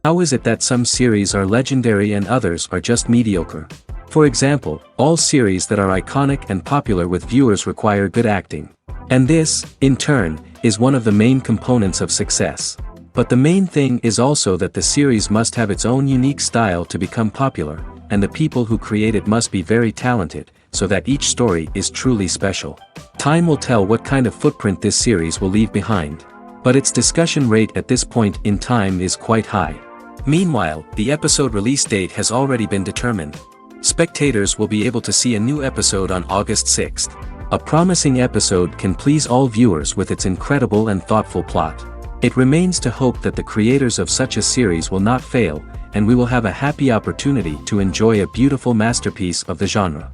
How is it that some series are legendary and others are just mediocre? For example, all series that are iconic and popular with viewers require good acting. And this, in turn, is one of the main components of success. But the main thing is also that the series must have its own unique style to become popular, and the people who create it must be very talented, so that each story is truly special. Time will tell what kind of footprint this series will leave behind. But its discussion rate at this point in time is quite high. Meanwhile, the episode release date has already been determined. Spectators will be able to see a new episode on August 6th. A promising episode can please all viewers with its incredible and thoughtful plot. It remains to hope that the creators of such a series will not fail, and we will have a happy opportunity to enjoy a beautiful masterpiece of the genre.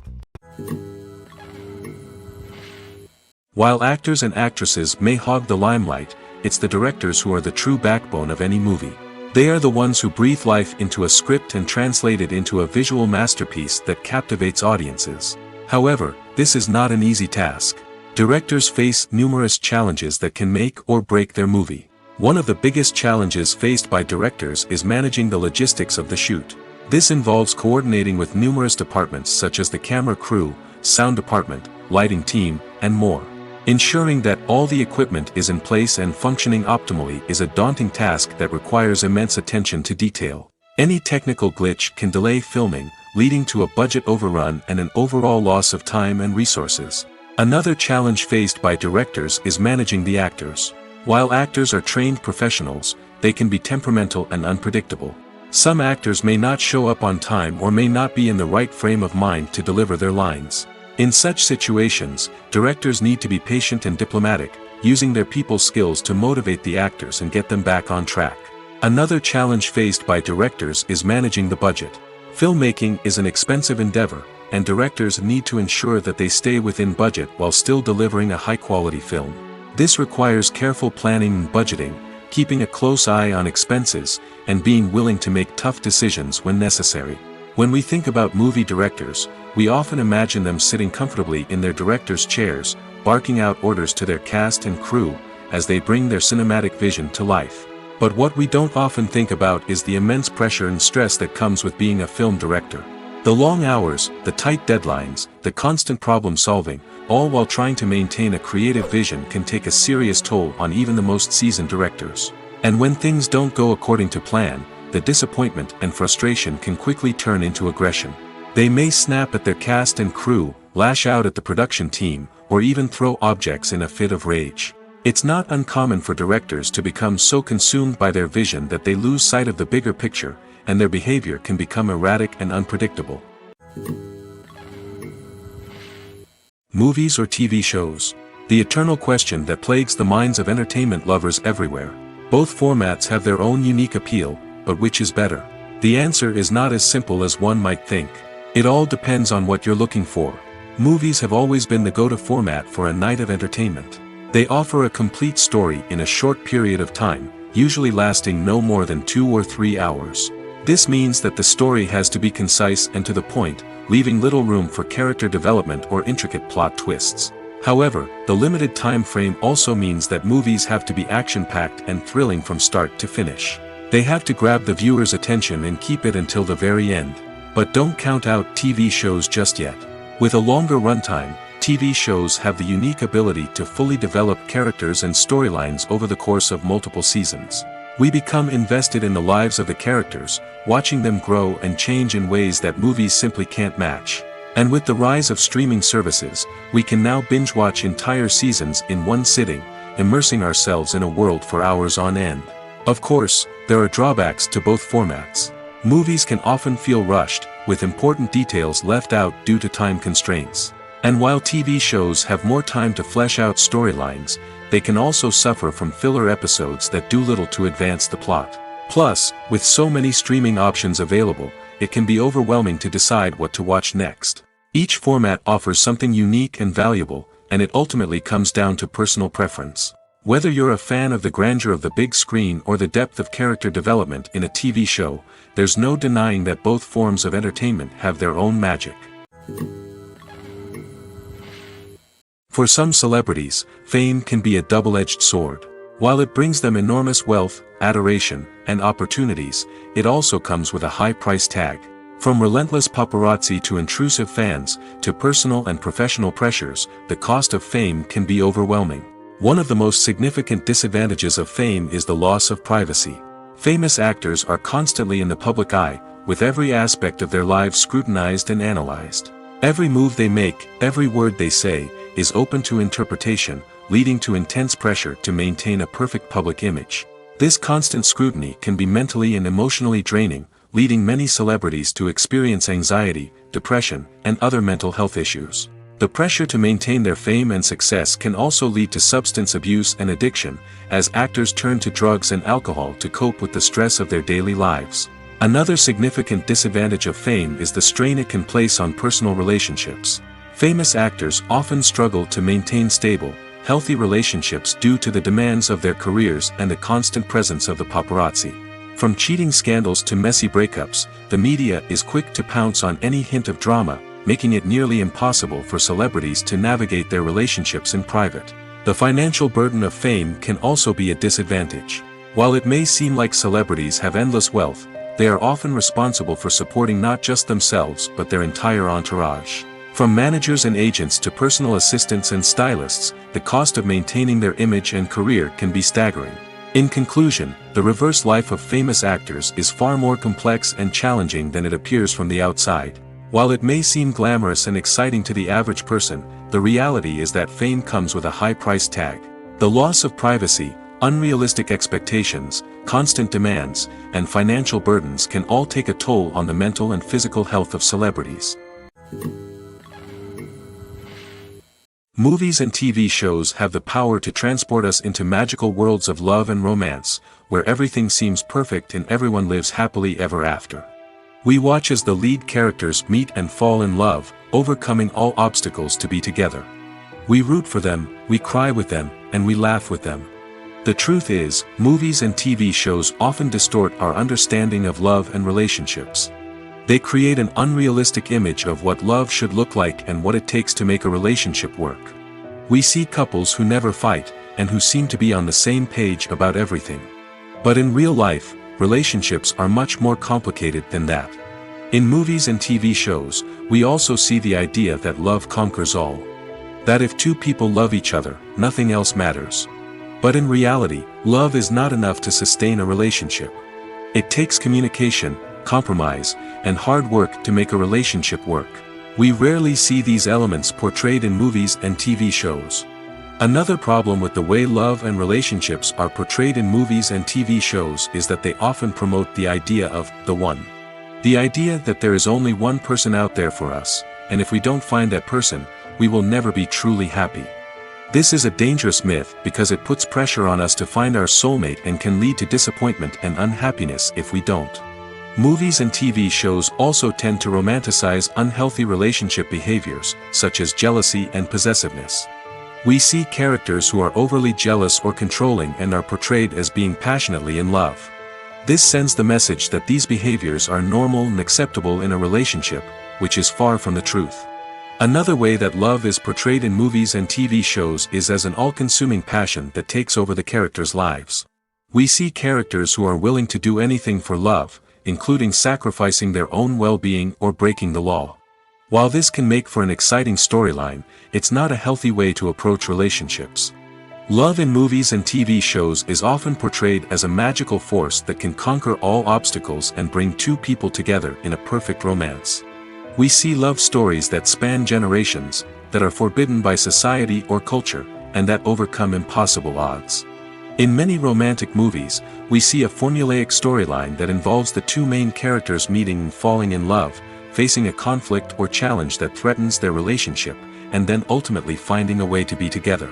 While actors and actresses may hog the limelight, it's the directors who are the true backbone of any movie. They are the ones who breathe life into a script and translate it into a visual masterpiece that captivates audiences. However, this is not an easy task. Directors face numerous challenges that can make or break their movie. One of the biggest challenges faced by directors is managing the logistics of the shoot. This involves coordinating with numerous departments such as the camera crew, sound department, lighting team, and more. Ensuring that all the equipment is in place and functioning optimally is a daunting task that requires immense attention to detail. Any technical glitch can delay filming, leading to a budget overrun and an overall loss of time and resources. Another challenge faced by directors is managing the actors. While actors are trained professionals, they can be temperamental and unpredictable. Some actors may not show up on time or may not be in the right frame of mind to deliver their lines. In such situations, directors need to be patient and diplomatic, using their people skills to motivate the actors and get them back on track. Another challenge faced by directors is managing the budget. Filmmaking is an expensive endeavor, and directors need to ensure that they stay within budget while still delivering a high-quality film. This requires careful planning and budgeting, keeping a close eye on expenses, and being willing to make tough decisions when necessary. When we think about movie directors, we often imagine them sitting comfortably in their director's chairs, barking out orders to their cast and crew, as they bring their cinematic vision to life. But what we don't often think about is the immense pressure and stress that comes with being a film director. The long hours, the tight deadlines, the constant problem solving, all while trying to maintain a creative vision can take a serious toll on even the most seasoned directors. And when things don't go according to plan, the disappointment and frustration can quickly turn into aggression. They may snap at their cast and crew, lash out at the production team, or even throw objects in a fit of rage. It's not uncommon for directors to become so consumed by their vision that they lose sight of the bigger picture, and their behavior can become erratic and unpredictable. Movies or TV shows? The eternal question that plagues the minds of entertainment lovers everywhere. Both formats have their own unique appeal, but which is better? The answer is not as simple as one might think. It all depends on what you're looking for. Movies have always been the go-to format for a night of entertainment. They offer a complete story in a short period of time, usually lasting no more than 2 or 3 hours. This means that the story has to be concise and to the point, leaving little room for character development or intricate plot twists. However, the limited time frame also means that movies have to be action-packed and thrilling from start to finish. They have to grab the viewer's attention and keep it until the very end. But don't count out TV shows just yet. With a longer runtime, TV shows have the unique ability to fully develop characters and storylines over the course of multiple seasons. We become invested in the lives of the characters, watching them grow and change in ways that movies simply can't match. And with the rise of streaming services, we can now binge-watch entire seasons in one sitting, immersing ourselves in a world for hours on end. Of course, there are drawbacks to both formats. Movies can often feel rushed, with important details left out due to time constraints. And while TV shows have more time to flesh out storylines, they can also suffer from filler episodes that do little to advance the plot. Plus, with so many streaming options available, it can be overwhelming to decide what to watch next. Each format offers something unique and valuable, and it ultimately comes down to personal preference. Whether you're a fan of the grandeur of the big screen or the depth of character development in a TV show, there's no denying that both forms of entertainment have their own magic. For some celebrities, fame can be a double-edged sword. While it brings them enormous wealth, adoration, and opportunities, it also comes with a high price tag. From relentless paparazzi to intrusive fans, to personal and professional pressures, the cost of fame can be overwhelming. One of the most significant disadvantages of fame is the loss of privacy. Famous actors are constantly in the public eye, with every aspect of their lives scrutinized and analyzed. Every move they make, every word they say, is open to interpretation, leading to intense pressure to maintain a perfect public image. This constant scrutiny can be mentally and emotionally draining, leading many celebrities to experience anxiety, depression, and other mental health issues. The pressure to maintain their fame and success can also lead to substance abuse and addiction, as actors turn to drugs and alcohol to cope with the stress of their daily lives. Another significant disadvantage of fame is the strain it can place on personal relationships. Famous actors often struggle to maintain stable, healthy relationships due to the demands of their careers and the constant presence of the paparazzi. From cheating scandals to messy breakups, the media is quick to pounce on any hint of drama, making it nearly impossible for celebrities to navigate their relationships in private. The financial burden of fame can also be a disadvantage. While it may seem like celebrities have endless wealth, they are often responsible for supporting not just themselves but their entire entourage. From managers and agents to personal assistants and stylists, the cost of maintaining their image and career can be staggering. In conclusion, the reverse life of famous actors is far more complex and challenging than it appears from the outside. While it may seem glamorous and exciting to the average person, the reality is that fame comes with a high price tag. The loss of privacy, unrealistic expectations, constant demands, and financial burdens can all take a toll on the mental and physical health of celebrities. Movies and TV shows have the power to transport us into magical worlds of love and romance, where everything seems perfect and everyone lives happily ever after. We watch as the lead characters meet and fall in love, overcoming all obstacles to be together. We root for them, we cry with them, and we laugh with them. The truth is, movies and TV shows often distort our understanding of love and relationships. They create an unrealistic image of what love should look like and what it takes to make a relationship work. We see couples who never fight, and who seem to be on the same page about everything. But in real life, relationships are much more complicated than that. In movies and TV shows, we also see the idea that love conquers all. That if two people love each other, nothing else matters. But in reality, love is not enough to sustain a relationship. It takes communication, compromise, and hard work to make a relationship work. We rarely see these elements portrayed in movies and TV shows. Another problem with the way love and relationships are portrayed in movies and TV shows is that they often promote the idea of the one. The idea that there is only one person out there for us, and if we don't find that person, we will never be truly happy. This is a dangerous myth because it puts pressure on us to find our soulmate and can lead to disappointment and unhappiness if we don't. Movies and TV shows also tend to romanticize unhealthy relationship behaviors, such as jealousy and possessiveness. We see characters who are overly jealous or controlling and are portrayed as being passionately in love. This sends the message that these behaviors are normal and acceptable in a relationship, which is far from the truth. Another way that love is portrayed in movies and TV shows is as an all-consuming passion that takes over the characters' lives. We see characters who are willing to do anything for love, including sacrificing their own well-being or breaking the law. While this can make for an exciting storyline, it's not a healthy way to approach relationships. Love in movies and TV shows is often portrayed as a magical force that can conquer all obstacles and bring two people together in a perfect romance. We see love stories that span generations, that are forbidden by society or culture, and that overcome impossible odds. In many romantic movies, we see a formulaic storyline that involves the two main characters meeting and falling in love, facing a conflict or challenge that threatens their relationship, and then ultimately finding a way to be together.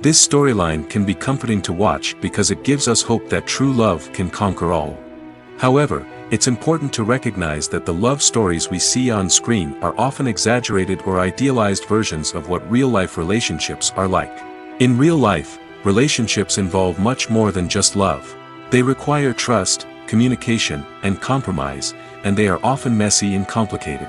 This storyline can be comforting to watch because it gives us hope that true love can conquer all. However, it's important to recognize that the love stories we see on screen are often exaggerated or idealized versions of what real-life relationships are like. In real life, relationships involve much more than just love. They require trust, communication, and compromise, and they are often messy and complicated.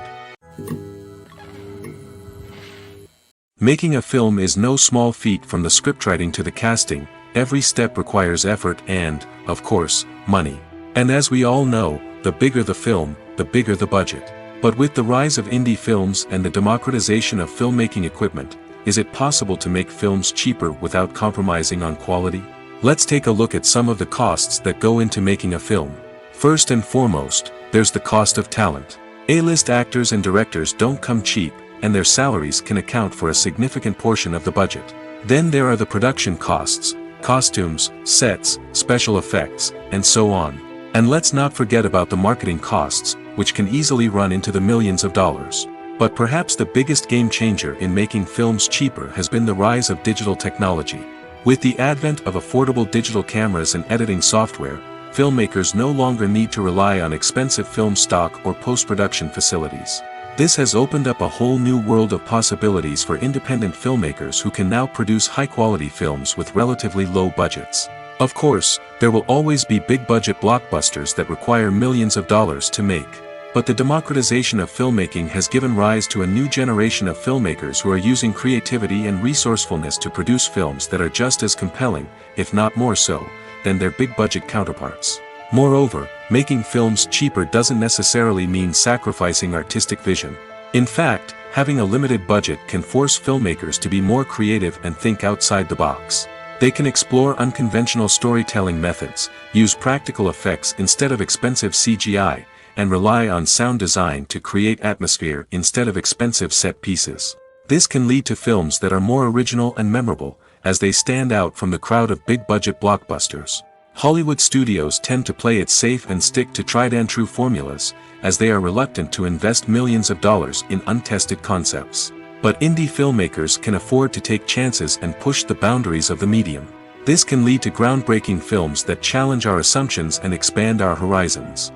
Making a film is no small feat from the scriptwriting to the casting, every step requires effort and, of course, money. And as we all know, the bigger the film, the bigger the budget. But with the rise of indie films and the democratization of filmmaking equipment, is it possible to make films cheaper without compromising on quality? Let's take a look at some of the costs that go into making a film. First and foremost, there's the cost of talent. A-list actors and directors don't come cheap, and their salaries can account for a significant portion of the budget. Then there are the production costs, costumes, sets, special effects, and so on. And let's not forget about the marketing costs, which can easily run into the millions of dollars. But perhaps the biggest game changer in making films cheaper has been the rise of digital technology. With the advent of affordable digital cameras and editing software, filmmakers no longer need to rely on expensive film stock or post-production facilities. This has opened up a whole new world of possibilities for independent filmmakers who can now produce high-quality films with relatively low budgets. Of course, there will always be big-budget blockbusters that require millions of dollars to make. But the democratization of filmmaking has given rise to a new generation of filmmakers who are using creativity and resourcefulness to produce films that are just as compelling, if not more so, than their big-budget counterparts. Moreover, making films cheaper doesn't necessarily mean sacrificing artistic vision. In fact, having a limited budget can force filmmakers to be more creative and think outside the box. They can explore unconventional storytelling methods, use practical effects instead of expensive CGI, and rely on sound design to create atmosphere instead of expensive set pieces. This can lead to films that are more original and memorable, as they stand out from the crowd of big-budget blockbusters. Hollywood studios tend to play it safe and stick to tried-and-true formulas, as they are reluctant to invest millions of dollars in untested concepts. But indie filmmakers can afford to take chances and push the boundaries of the medium. This can lead to groundbreaking films that challenge our assumptions and expand our horizons.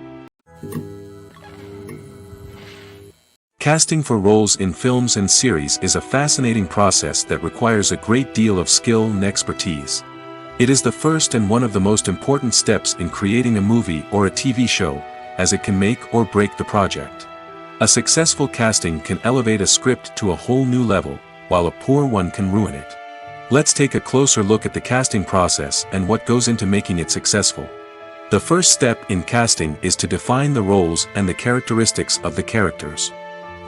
Casting for roles in films and series is a fascinating process that requires a great deal of skill and expertise. It is the first and one of the most important steps in creating a movie or a TV show, as it can make or break the project. A successful casting can elevate a script to a whole new level, while a poor one can ruin it. Let's take a closer look at the casting process and what goes into making it successful. The first step in casting is to define the roles and the characteristics of the characters.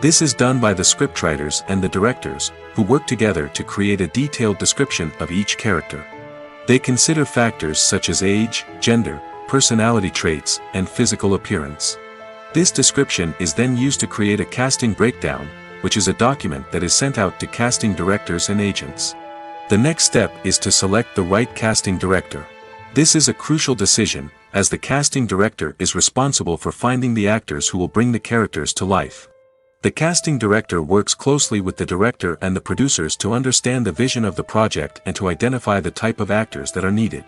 This is done by the scriptwriters and the directors, who work together to create a detailed description of each character. They consider factors such as age, gender, personality traits, and physical appearance. This description is then used to create a casting breakdown, which is a document that is sent out to casting directors and agents. The next step is to select the right casting director. This is a crucial decision, as the casting director is responsible for finding the actors who will bring the characters to life. The casting director works closely with the director and the producers to understand the vision of the project and to identify the type of actors that are needed.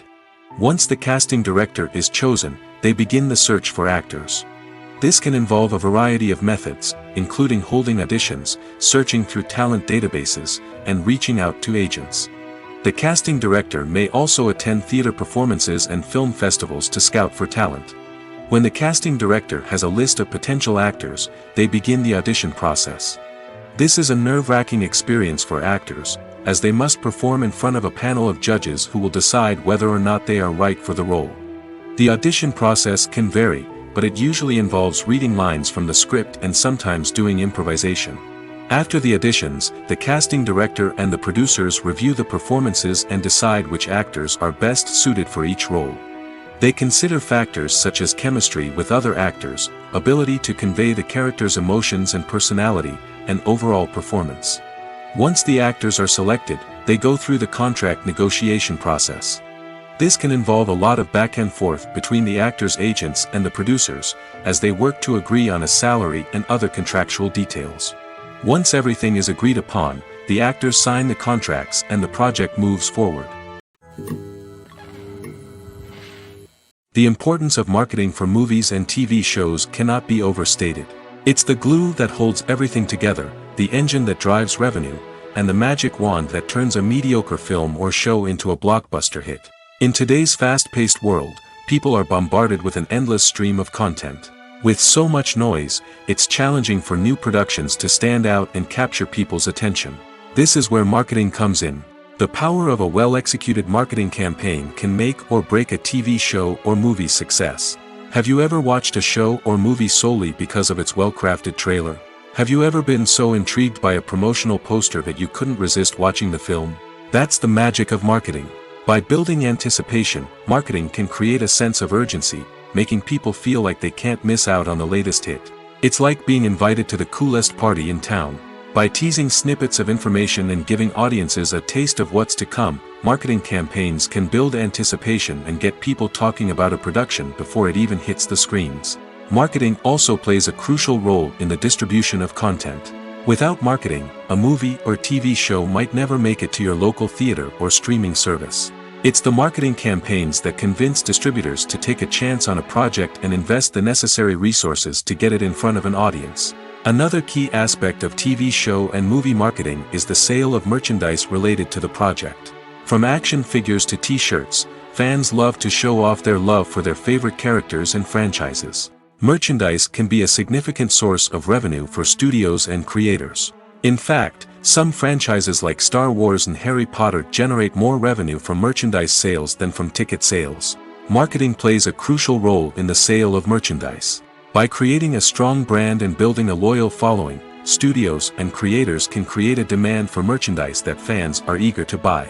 Once the casting director is chosen, they begin the search for actors. This can involve a variety of methods, including holding auditions, searching through talent databases, and reaching out to agents. The casting director may also attend theater performances and film festivals to scout for talent. When the casting director has a list of potential actors, they begin the audition process. This is a nerve-wracking experience for actors, as they must perform in front of a panel of judges who will decide whether or not they are right for the role. The audition process can vary, but it usually involves reading lines from the script and sometimes doing improvisation. After the auditions, the casting director and the producers review the performances and decide which actors are best suited for each role. They consider factors such as chemistry with other actors, ability to convey the character's emotions and personality, and overall performance. Once the actors are selected, they go through the contract negotiation process. This can involve a lot of back and forth between the actors' agents and the producers, as they work to agree on a salary and other contractual details. Once everything is agreed upon, the actors sign the contracts and the project moves forward. The importance of marketing for movies and TV shows cannot be overstated. It's the glue that holds everything together, the engine that drives revenue, and the magic wand that turns a mediocre film or show into a blockbuster hit. In today's fast-paced world, people are bombarded with an endless stream of content. With so much noise, it's challenging for new productions to stand out and capture people's attention. This is where marketing comes in. The power of a well-executed marketing campaign can make or break a TV show or movie's success. Have you ever watched a show or movie solely because of its well-crafted trailer? Have you ever been so intrigued by a promotional poster that you couldn't resist watching the film? That's the magic of marketing. By building anticipation, marketing can create a sense of urgency, making people feel like they can't miss out on the latest hit. It's like being invited to the coolest party in town. By teasing snippets of information and giving audiences a taste of what's to come, marketing campaigns can build anticipation and get people talking about a production before it even hits the screens. Marketing also plays a crucial role in the distribution of content. Without marketing, a movie or TV show might never make it to your local theater or streaming service. It's the marketing campaigns that convince distributors to take a chance on a project and invest the necessary resources to get it in front of an audience. Another key aspect of TV show and movie marketing is the sale of merchandise related to the project. From action figures to t-shirts, fans love to show off their love for their favorite characters and franchises. Merchandise can be a significant source of revenue for studios and creators. In fact, some franchises like Star Wars and Harry Potter generate more revenue from merchandise sales than from ticket sales. Marketing plays a crucial role in the sale of merchandise. By creating a strong brand and building a loyal following, studios and creators can create a demand for merchandise that fans are eager to buy.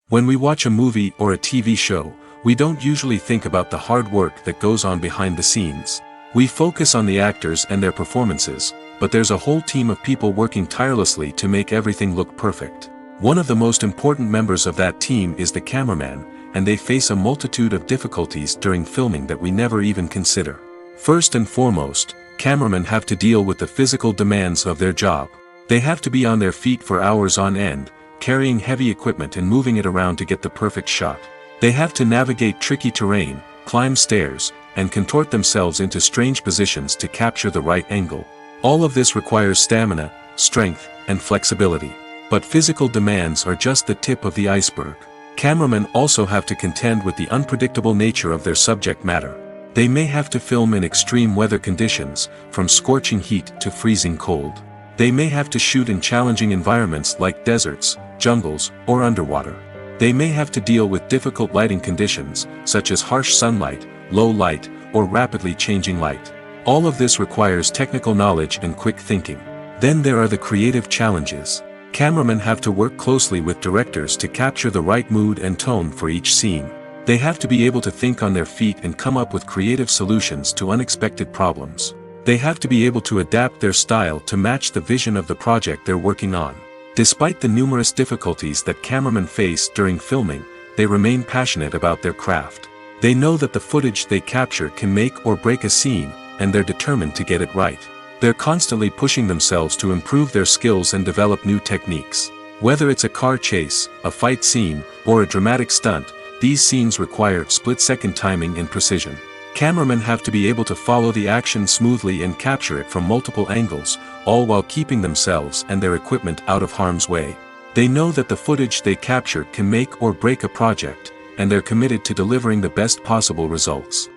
When we watch a movie or a TV show, we don't usually think about the hard work that goes on behind the scenes. We focus on the actors and their performances, but there's a whole team of people working tirelessly to make everything look perfect. One of the most important members of that team is the cameraman, and they face a multitude of difficulties during filming that we never even consider. First and foremost, cameramen have to deal with the physical demands of their job. They have to be on their feet for hours on end, carrying heavy equipment and moving it around to get the perfect shot. They have to navigate tricky terrain, climb stairs, and contort themselves into strange positions to capture the right angle. All of this requires stamina, strength, and flexibility. But physical demands are just the tip of the iceberg. Cameramen also have to contend with the unpredictable nature of their subject matter. They may have to film in extreme weather conditions, from scorching heat to freezing cold. They may have to shoot in challenging environments like deserts, jungles, or underwater. They may have to deal with difficult lighting conditions, such as harsh sunlight, low light, or rapidly changing light. All of this requires technical knowledge and quick thinking. Then there are the creative challenges. Cameramen have to work closely with directors to capture the right mood and tone for each scene. They have to be able to think on their feet and come up with creative solutions to unexpected problems. They have to be able to adapt their style to match the vision of the project they're working on. Despite the numerous difficulties that cameramen face during filming, they remain passionate about their craft. They know that the footage they capture can make or break a scene, and they're determined to get it right. They're constantly pushing themselves to improve their skills and develop new techniques. Whether it's a car chase, a fight scene, or a dramatic stunt, these scenes require split-second timing and precision. Cameramen have to be able to follow the action smoothly and capture it from multiple angles, all while keeping themselves and their equipment out of harm's way. They know that the footage they capture can make or break a project, and they're committed to delivering the best possible results.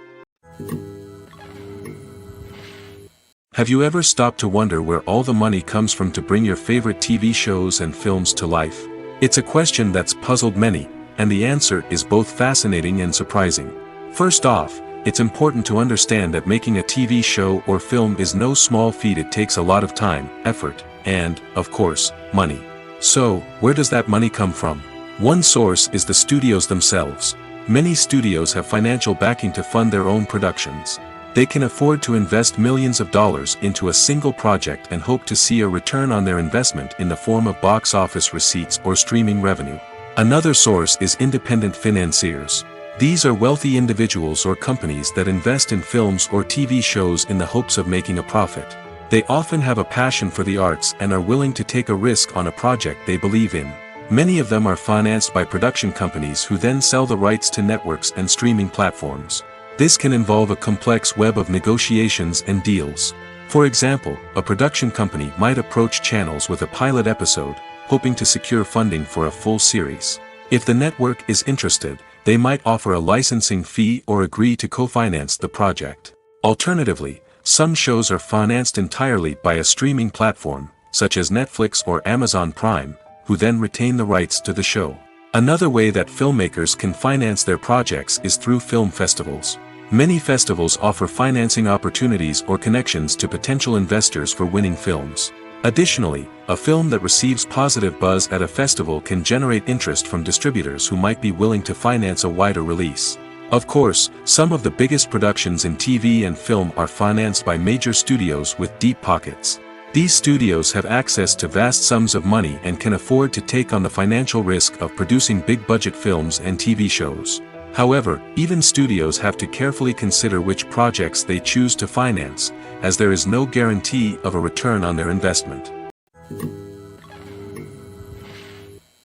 Have you ever stopped to wonder where all the money comes from to bring your favorite TV shows and films to life? It's a question that's puzzled many, and the answer is both fascinating and surprising. First off, it's important to understand that making a TV show or film is no small feat. It takes a lot of time, effort, and, of course, money. So, where does that money come from? One source is the studios themselves. Many studios have financial backing to fund their own productions. They can afford to invest millions of dollars into a single project and hope to see a return on their investment in the form of box office receipts or streaming revenue. Another source is independent financiers. These are wealthy individuals or companies that invest in films or TV shows in the hopes of making a profit. They often have a passion for the arts and are willing to take a risk on a project they believe in. Many of them are financed by production companies who then sell the rights to networks and streaming platforms. This can involve a complex web of negotiations and deals. For example, a production company might approach channels with a pilot episode, hoping to secure funding for a full series. If the network is interested, they might offer a licensing fee or agree to co-finance the project. Alternatively, some shows are financed entirely by a streaming platform, such as Netflix or Amazon Prime, who then retain the rights to the show. Another way that filmmakers can finance their projects is through film festivals. Many festivals offer financing opportunities or connections to potential investors for winning films. Additionally, a film that receives positive buzz at a festival can generate interest from distributors who might be willing to finance a wider release. Of course, some of the biggest productions in TV and film are financed by major studios with deep pockets. These studios have access to vast sums of money and can afford to take on the financial risk of producing big-budget films and TV shows. However, even studios have to carefully consider which projects they choose to finance, as there is no guarantee of a return on their investment.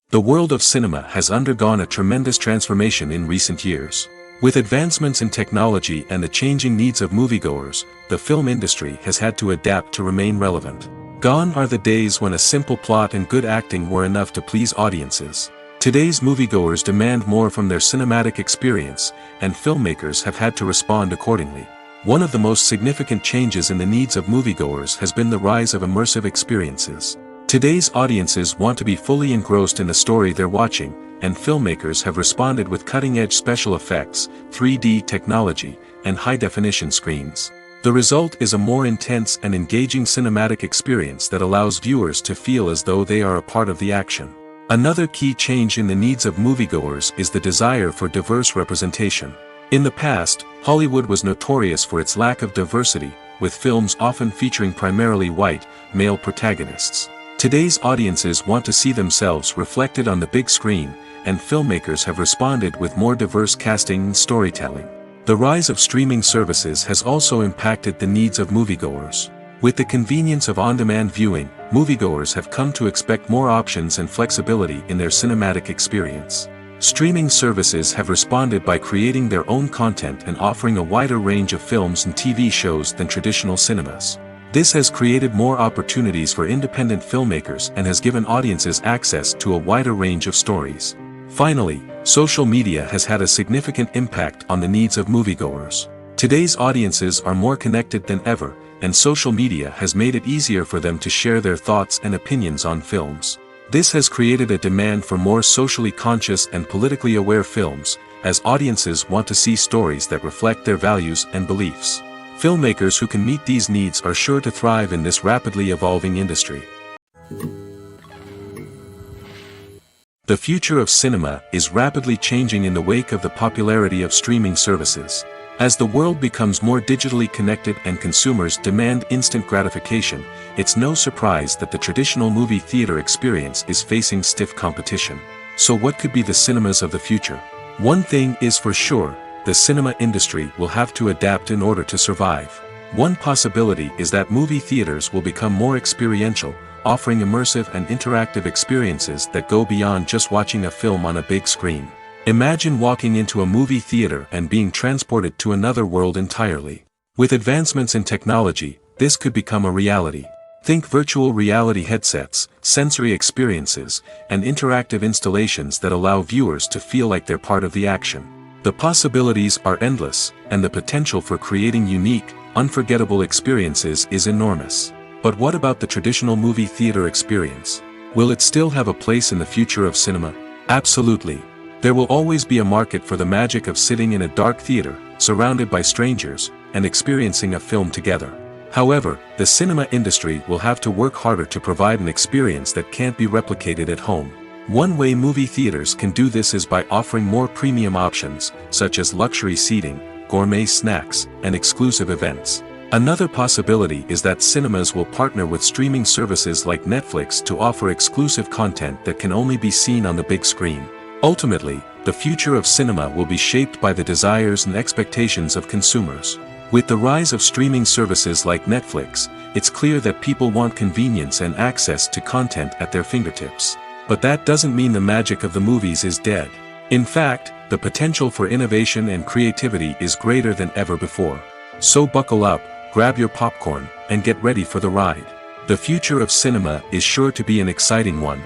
The world of cinema has undergone a tremendous transformation in recent years. With advancements in technology and the changing needs of moviegoers, the film industry has had to adapt to remain relevant. Gone are the days when a simple plot and good acting were enough to please audiences. Today's moviegoers demand more from their cinematic experience, and filmmakers have had to respond accordingly. One of the most significant changes in the needs of moviegoers has been the rise of immersive experiences. Today's audiences want to be fully engrossed in the story they're watching, and filmmakers have responded with cutting-edge special effects, 3D technology, and high-definition screens. The result is a more intense and engaging cinematic experience that allows viewers to feel as though they are a part of the action. Another key change in the needs of moviegoers is the desire for diverse representation. In the past, Hollywood was notorious for its lack of diversity, with films often featuring primarily white, male protagonists. Today's audiences want to see themselves reflected on the big screen, and filmmakers have responded with more diverse casting and storytelling. The rise of streaming services has also impacted the needs of moviegoers. With the convenience of on-demand viewing, moviegoers have come to expect more options and flexibility in their cinematic experience. Streaming services have responded by creating their own content and offering a wider range of films and TV shows than traditional cinemas. This has created more opportunities for independent filmmakers and has given audiences access to a wider range of stories. Finally, social media has had a significant impact on the needs of moviegoers. Today's audiences are more connected than ever, and social media has made it easier for them to share their thoughts and opinions on films. This has created a demand for more socially conscious and politically aware films, as audiences want to see stories that reflect their values and beliefs. Filmmakers who can meet these needs are sure to thrive in this rapidly evolving industry. The future of cinema is rapidly changing in the wake of the popularity of streaming services. As the world becomes more digitally connected and consumers demand instant gratification, it's no surprise that the traditional movie theater experience is facing stiff competition. So what could be the cinemas of the future? One thing is for sure, the cinema industry will have to adapt in order to survive. One possibility is that movie theaters will become more experiential, offering immersive and interactive experiences that go beyond just watching a film on a big screen. Imagine walking into a movie theater and being transported to another world entirely. With advancements in technology, this could become a reality. Think virtual reality headsets, sensory experiences, and interactive installations that allow viewers to feel like they're part of the action. The possibilities are endless, and the potential for creating unique, unforgettable experiences is enormous. But what about the traditional movie theater experience? Will it still have a place in the future of cinema? Absolutely. There will always be a market for the magic of sitting in a dark theater, surrounded by strangers, and experiencing a film together. However, the cinema industry will have to work harder to provide an experience that can't be replicated at home. One way movie theaters can do this is by offering more premium options, such as luxury seating, gourmet snacks, and exclusive events. Another possibility is that cinemas will partner with streaming services like Netflix to offer exclusive content that can only be seen on the big screen. Ultimately, the future of cinema will be shaped by the desires and expectations of consumers. With the rise of streaming services like Netflix, it's clear that people want convenience and access to content at their fingertips. But that doesn't mean the magic of the movies is dead. In fact, the potential for innovation and creativity is greater than ever before. So buckle up, grab your popcorn, and get ready for the ride. The future of cinema is sure to be an exciting one.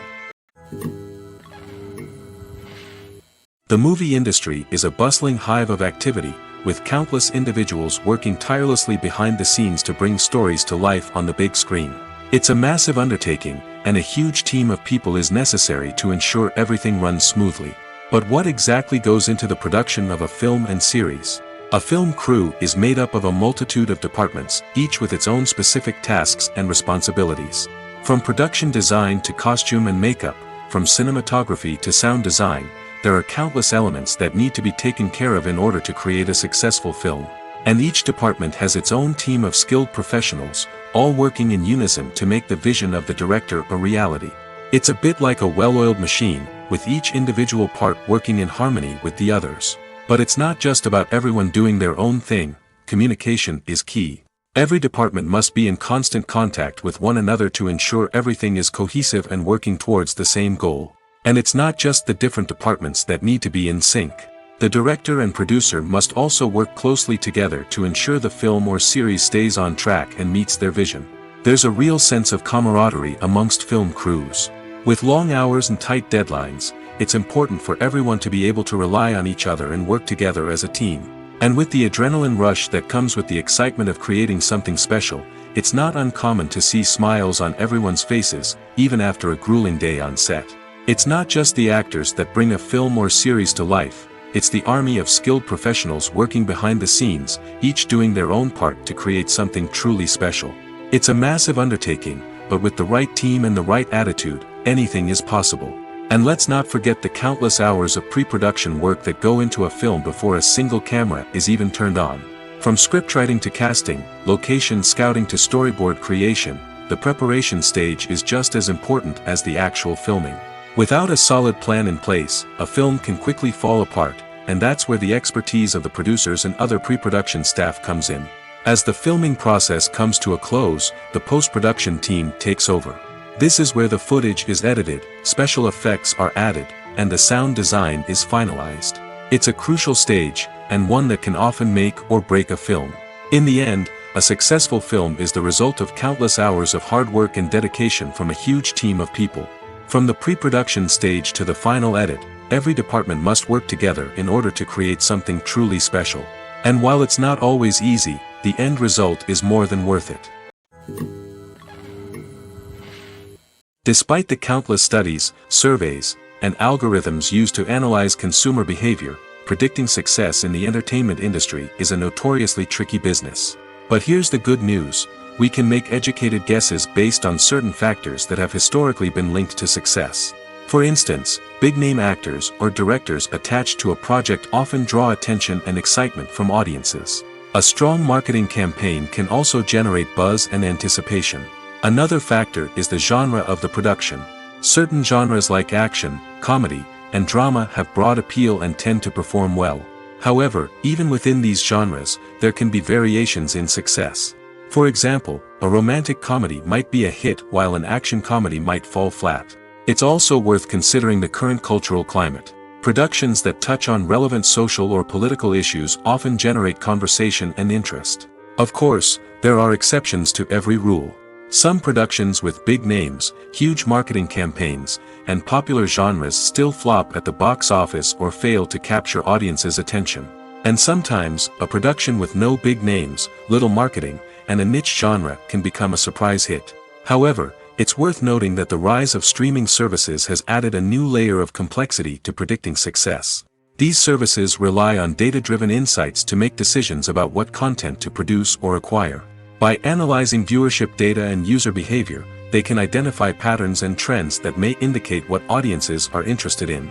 The movie industry is a bustling hive of activity, with countless individuals working tirelessly behind the scenes to bring stories to life on the big screen. It's a massive undertaking, and a huge team of people is necessary to ensure everything runs smoothly. But what exactly goes into the production of a film and series? A film crew is made up of a multitude of departments, each with its own specific tasks and responsibilities. From production design to costume and makeup, from cinematography to sound design, there are countless elements that need to be taken care of in order to create a successful film. And each department has its own team of skilled professionals, all working in unison to make the vision of the director a reality. It's a bit like a well-oiled machine, with each individual part working in harmony with the others. But it's not just about everyone doing their own thing. Communication is key. Every department must be in constant contact with one another to ensure everything is cohesive and working towards the same goal. And it's not just the different departments that need to be in sync. The director and producer must also work closely together to ensure the film or series stays on track and meets their vision. There's a real sense of camaraderie amongst film crews. With long hours and tight deadlines, it's important for everyone to be able to rely on each other and work together as a team. And with the adrenaline rush that comes with the excitement of creating something special, it's not uncommon to see smiles on everyone's faces, even after a grueling day on set. It's not just the actors that bring a film or series to life. It's the army of skilled professionals working behind the scenes, each doing their own part to create something truly special. It's a massive undertaking, but with the right team and the right attitude, anything is possible. And let's not forget the countless hours of pre-production work that go into a film before a single camera is even turned on. From scriptwriting to casting, location scouting to storyboard creation, the preparation stage is just as important as the actual filming. Without a solid plan in place, a film can quickly fall apart, and that's where the expertise of the producers and other pre-production staff comes in. As the filming process comes to a close, the post-production team takes over. This is where the footage is edited, special effects are added, and the sound design is finalized. It's a crucial stage, and one that can often make or break a film. In the end, a successful film is the result of countless hours of hard work and dedication from a huge team of people. From the pre-production stage to the final edit, every department must work together in order to create something truly special. And while it's not always easy, the end result is more than worth it. Despite the countless studies, surveys, and algorithms used to analyze consumer behavior, predicting success in the entertainment industry is a notoriously tricky business. But here's the good news. We can make educated guesses based on certain factors that have historically been linked to success. For instance, big-name actors or directors attached to a project often draw attention and excitement from audiences. A strong marketing campaign can also generate buzz and anticipation. Another factor is the genre of the production. Certain genres like action, comedy, and drama have broad appeal and tend to perform well. However, even within these genres, there can be variations in success. For example, a romantic comedy might be a hit while an action comedy might fall flat. It's also worth considering the current cultural climate. Productions that touch on relevant social or political issues often generate conversation and interest. Of course, there are exceptions to every rule. Some productions with big names, huge marketing campaigns, and popular genres still flop at the box office or fail to capture audiences' attention. And sometimes, a production with no big names, little marketing, and a niche genre can become a surprise hit. However, it's worth noting that the rise of streaming services has added a new layer of complexity to predicting success. These services rely on data-driven insights to make decisions about what content to produce or acquire. By analyzing viewership data and user behavior, they can identify patterns and trends that may indicate what audiences are interested in.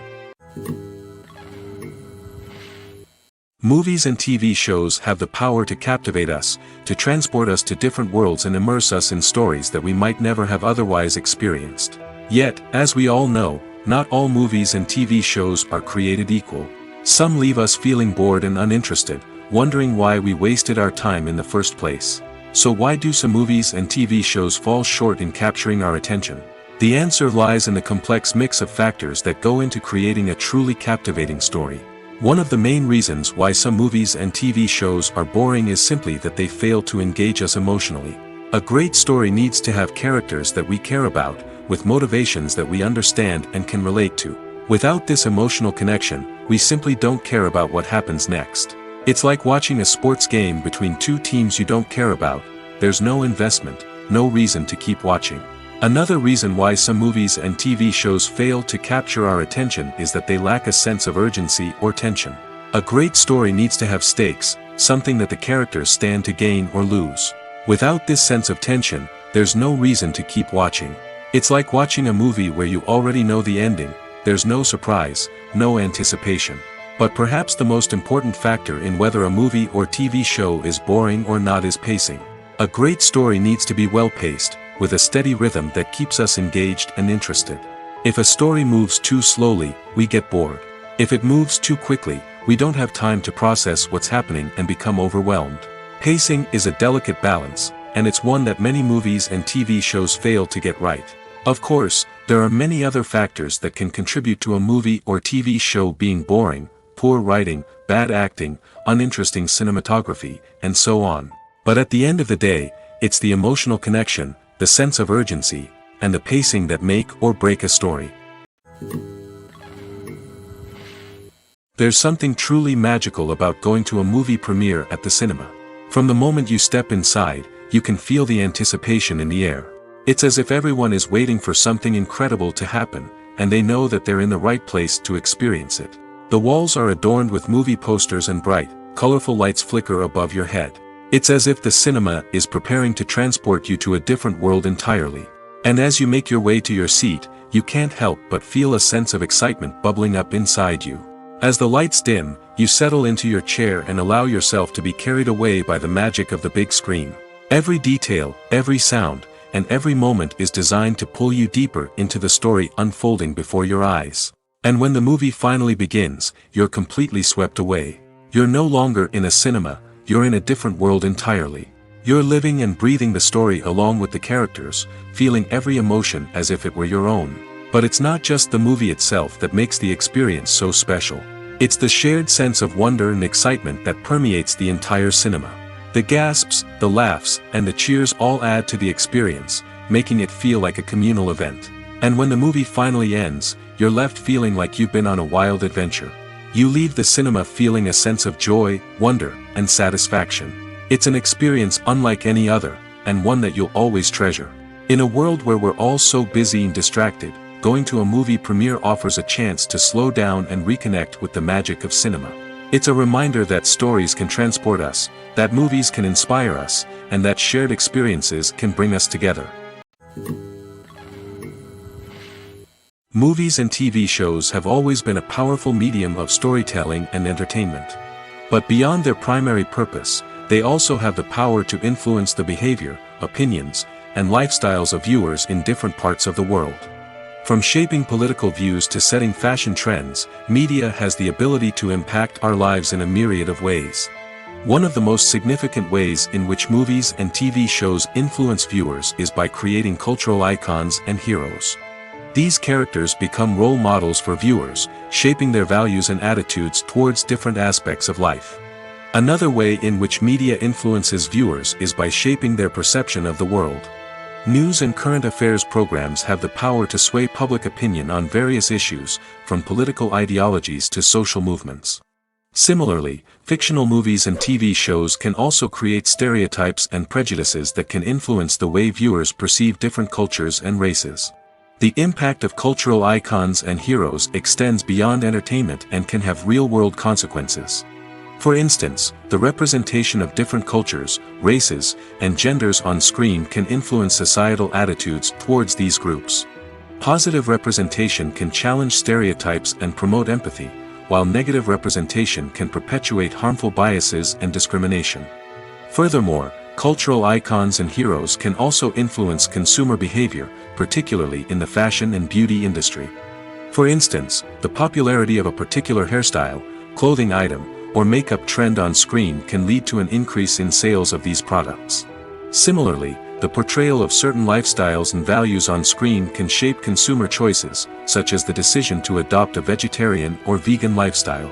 Movies and TV shows have the power to captivate us, to transport us to different worlds and immerse us in stories that we might never have otherwise experienced. Yet, as we all know, not all movies and TV shows are created equal. Some leave us feeling bored and uninterested, wondering why we wasted our time in the first place. So why do some movies and TV shows fall short in capturing our attention? The answer lies in the complex mix of factors that go into creating a truly captivating story. One of the main reasons why some movies and TV shows are boring is simply that they fail to engage us emotionally. A great story needs to have characters that we care about, with motivations that we understand and can relate to. Without this emotional connection, we simply don't care about what happens next. It's like watching a sports game between two teams you don't care about. There's no investment, no reason to keep watching. Another reason why some movies and TV shows fail to capture our attention is that they lack a sense of urgency or tension. A great story needs to have stakes, something that the characters stand to gain or lose. Without this sense of tension, there's no reason to keep watching. It's like watching a movie where you already know the ending, there's no surprise, no anticipation. But perhaps the most important factor in whether a movie or TV show is boring or not is pacing. A great story needs to be well-paced, with a steady rhythm that keeps us engaged and interested. If a story moves too slowly, we get bored. If it moves too quickly, we don't have time to process what's happening and become overwhelmed. Pacing is a delicate balance, and it's one that many movies and TV shows fail to get right. Of course, there are many other factors that can contribute to a movie or TV show being boring: poor writing, bad acting, uninteresting cinematography, and so on. But at the end of the day, it's the emotional connection, the sense of urgency, and the pacing that make or break a story. There's something truly magical about going to a movie premiere at the cinema. From the moment you step inside, you can feel the anticipation in the air. It's as if everyone is waiting for something incredible to happen, and they know that they're in the right place to experience it. The walls are adorned with movie posters and bright, colorful lights flicker above your head. It's as if the cinema is preparing to transport you to a different world entirely. And as you make your way to your seat, you can't help but feel a sense of excitement bubbling up inside you. As the lights dim, you settle into your chair and allow yourself to be carried away by the magic of the big screen. Every detail, every sound, and every moment is designed to pull you deeper into the story unfolding before your eyes. And when the movie finally begins, you're completely swept away. You're no longer in a cinema, you're in a different world entirely. You're living and breathing the story along with the characters, feeling every emotion as if it were your own. But it's not just the movie itself that makes the experience so special. It's the shared sense of wonder and excitement that permeates the entire cinema. The gasps, the laughs, and the cheers all add to the experience, making it feel like a communal event. And when the movie finally ends, you're left feeling like you've been on a wild adventure. You leave the cinema feeling a sense of joy, wonder, and satisfaction. It's an experience unlike any other, and one that you'll always treasure. In a world where we're all so busy and distracted, going to a movie premiere offers a chance to slow down and reconnect with the magic of cinema. It's a reminder that stories can transport us, that movies can inspire us, and that shared experiences can bring us together. Movies and TV shows have always been a powerful medium of storytelling and entertainment. But beyond their primary purpose, they also have the power to influence the behavior, opinions, and lifestyles of viewers in different parts of the world. From shaping political views to setting fashion trends, media has the ability to impact our lives in a myriad of ways. One of the most significant ways in which movies and TV shows influence viewers is by creating cultural icons and heroes. These characters become role models for viewers, shaping their values and attitudes towards different aspects of life. Another way in which media influences viewers is by shaping their perception of the world. News and current affairs programs have the power to sway public opinion on various issues, from political ideologies to social movements. Similarly, fictional movies and TV shows can also create stereotypes and prejudices that can influence the way viewers perceive different cultures and races. The impact of cultural icons and heroes extends beyond entertainment and can have real-world consequences. For instance, the representation of different cultures, races, and genders on screen can influence societal attitudes towards these groups. Positive representation can challenge stereotypes and promote empathy, while negative representation can perpetuate harmful biases and discrimination. Furthermore, cultural icons and heroes can also influence consumer behavior, particularly in the fashion and beauty industry. For instance, the popularity of a particular hairstyle, clothing item, or makeup trend on screen can lead to an increase in sales of these products. Similarly, the portrayal of certain lifestyles and values on screen can shape consumer choices, such as the decision to adopt a vegetarian or vegan lifestyle.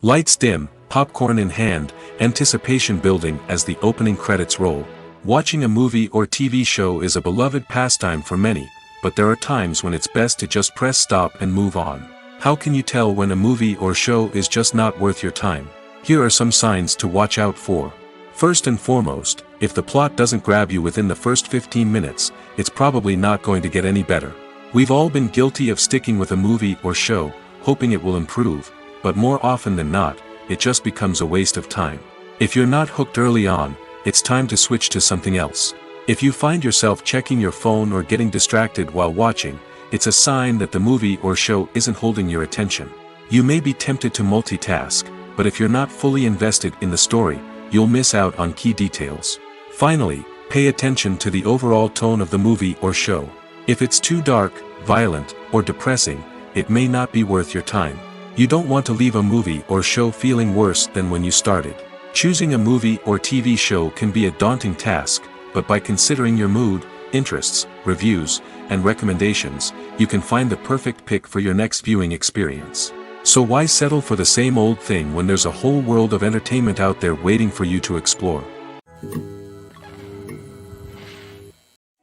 Lights dim, popcorn in hand, anticipation building as the opening credits roll. Watching a movie or TV show is a beloved pastime for many, but there are times when it's best to just press stop and move on. How can you tell when a movie or show is just not worth your time? Here are some signs to watch out for. First and foremost, if the plot doesn't grab you within the first 15 minutes, it's probably not going to get any better. We've all been guilty of sticking with a movie or show, hoping it will improve, but more often than not, it just becomes a waste of time. If you're not hooked early on, it's time to switch to something else. If you find yourself checking your phone or getting distracted while watching, it's a sign that the movie or show isn't holding your attention. You may be tempted to multitask, but if you're not fully invested in the story, you'll miss out on key details. Finally, pay attention to the overall tone of the movie or show. If it's too dark, violent, or depressing, it may not be worth your time. You don't want to leave a movie or show feeling worse than when you started. Choosing a movie or TV show can be a daunting task, but by considering your mood, interests, reviews, and recommendations, you can find the perfect pick for your next viewing experience. So why settle for the same old thing when there's a whole world of entertainment out there waiting for you to explore?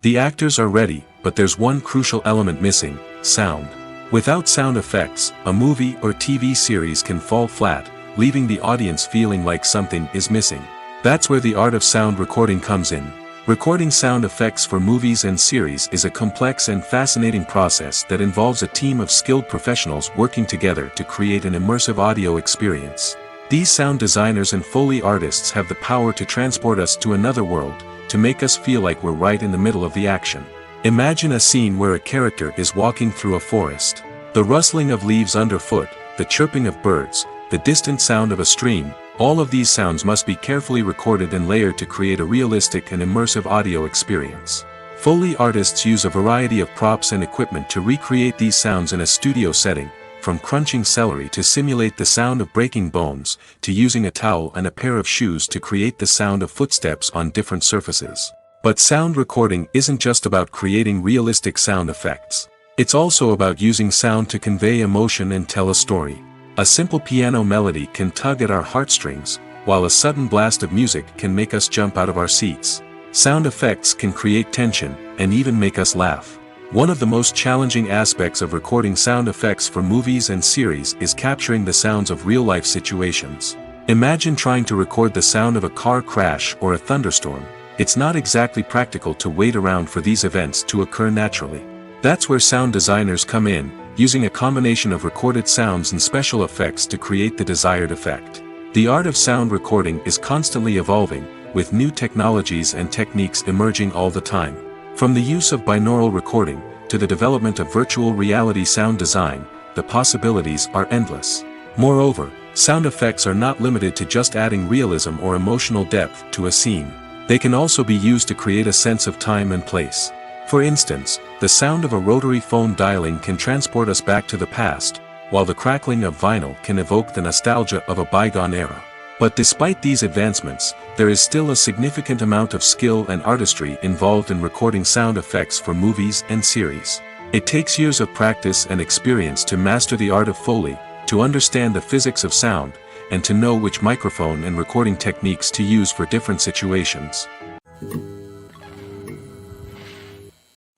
The actors are ready, but there's one crucial element missing: sound. Without sound effects, a movie or TV series can fall flat, leaving the audience feeling like something is missing. That's where the art of sound recording comes in. Recording sound effects for movies and series is a complex and fascinating process that involves a team of skilled professionals working together to create an immersive audio experience. These sound designers and Foley artists have the power to transport us to another world, to make us feel like we're right in the middle of the action. Imagine a scene where a character is walking through a forest. The rustling of leaves underfoot, the chirping of birds, the distant sound of a stream, all of these sounds must be carefully recorded and layered to create a realistic and immersive audio experience. Foley artists use a variety of props and equipment to recreate these sounds in a studio setting, from crunching celery to simulate the sound of breaking bones, to using a towel and a pair of shoes to create the sound of footsteps on different surfaces. But sound recording isn't just about creating realistic sound effects. It's also about using sound to convey emotion and tell a story. A simple piano melody can tug at our heartstrings, while a sudden blast of music can make us jump out of our seats. Sound effects can create tension, and even make us laugh. One of the most challenging aspects of recording sound effects for movies and series is capturing the sounds of real-life situations. Imagine trying to record the sound of a car crash or a thunderstorm. It's not exactly practical to wait around for these events to occur naturally. That's where sound designers come in, using a combination of recorded sounds and special effects to create the desired effect. The art of sound recording is constantly evolving, with new technologies and techniques emerging all the time. From the use of binaural recording, to the development of virtual reality sound design, the possibilities are endless. Moreover, sound effects are not limited to just adding realism or emotional depth to a scene. They can also be used to create a sense of time and place. For instance, the sound of a rotary phone dialing can transport us back to the past, while the crackling of vinyl can evoke the nostalgia of a bygone era. But despite these advancements, there is still a significant amount of skill and artistry involved in recording sound effects for movies and series. It takes years of practice and experience to master the art of Foley, to understand the physics of sound, and to know which microphone and recording techniques to use for different situations.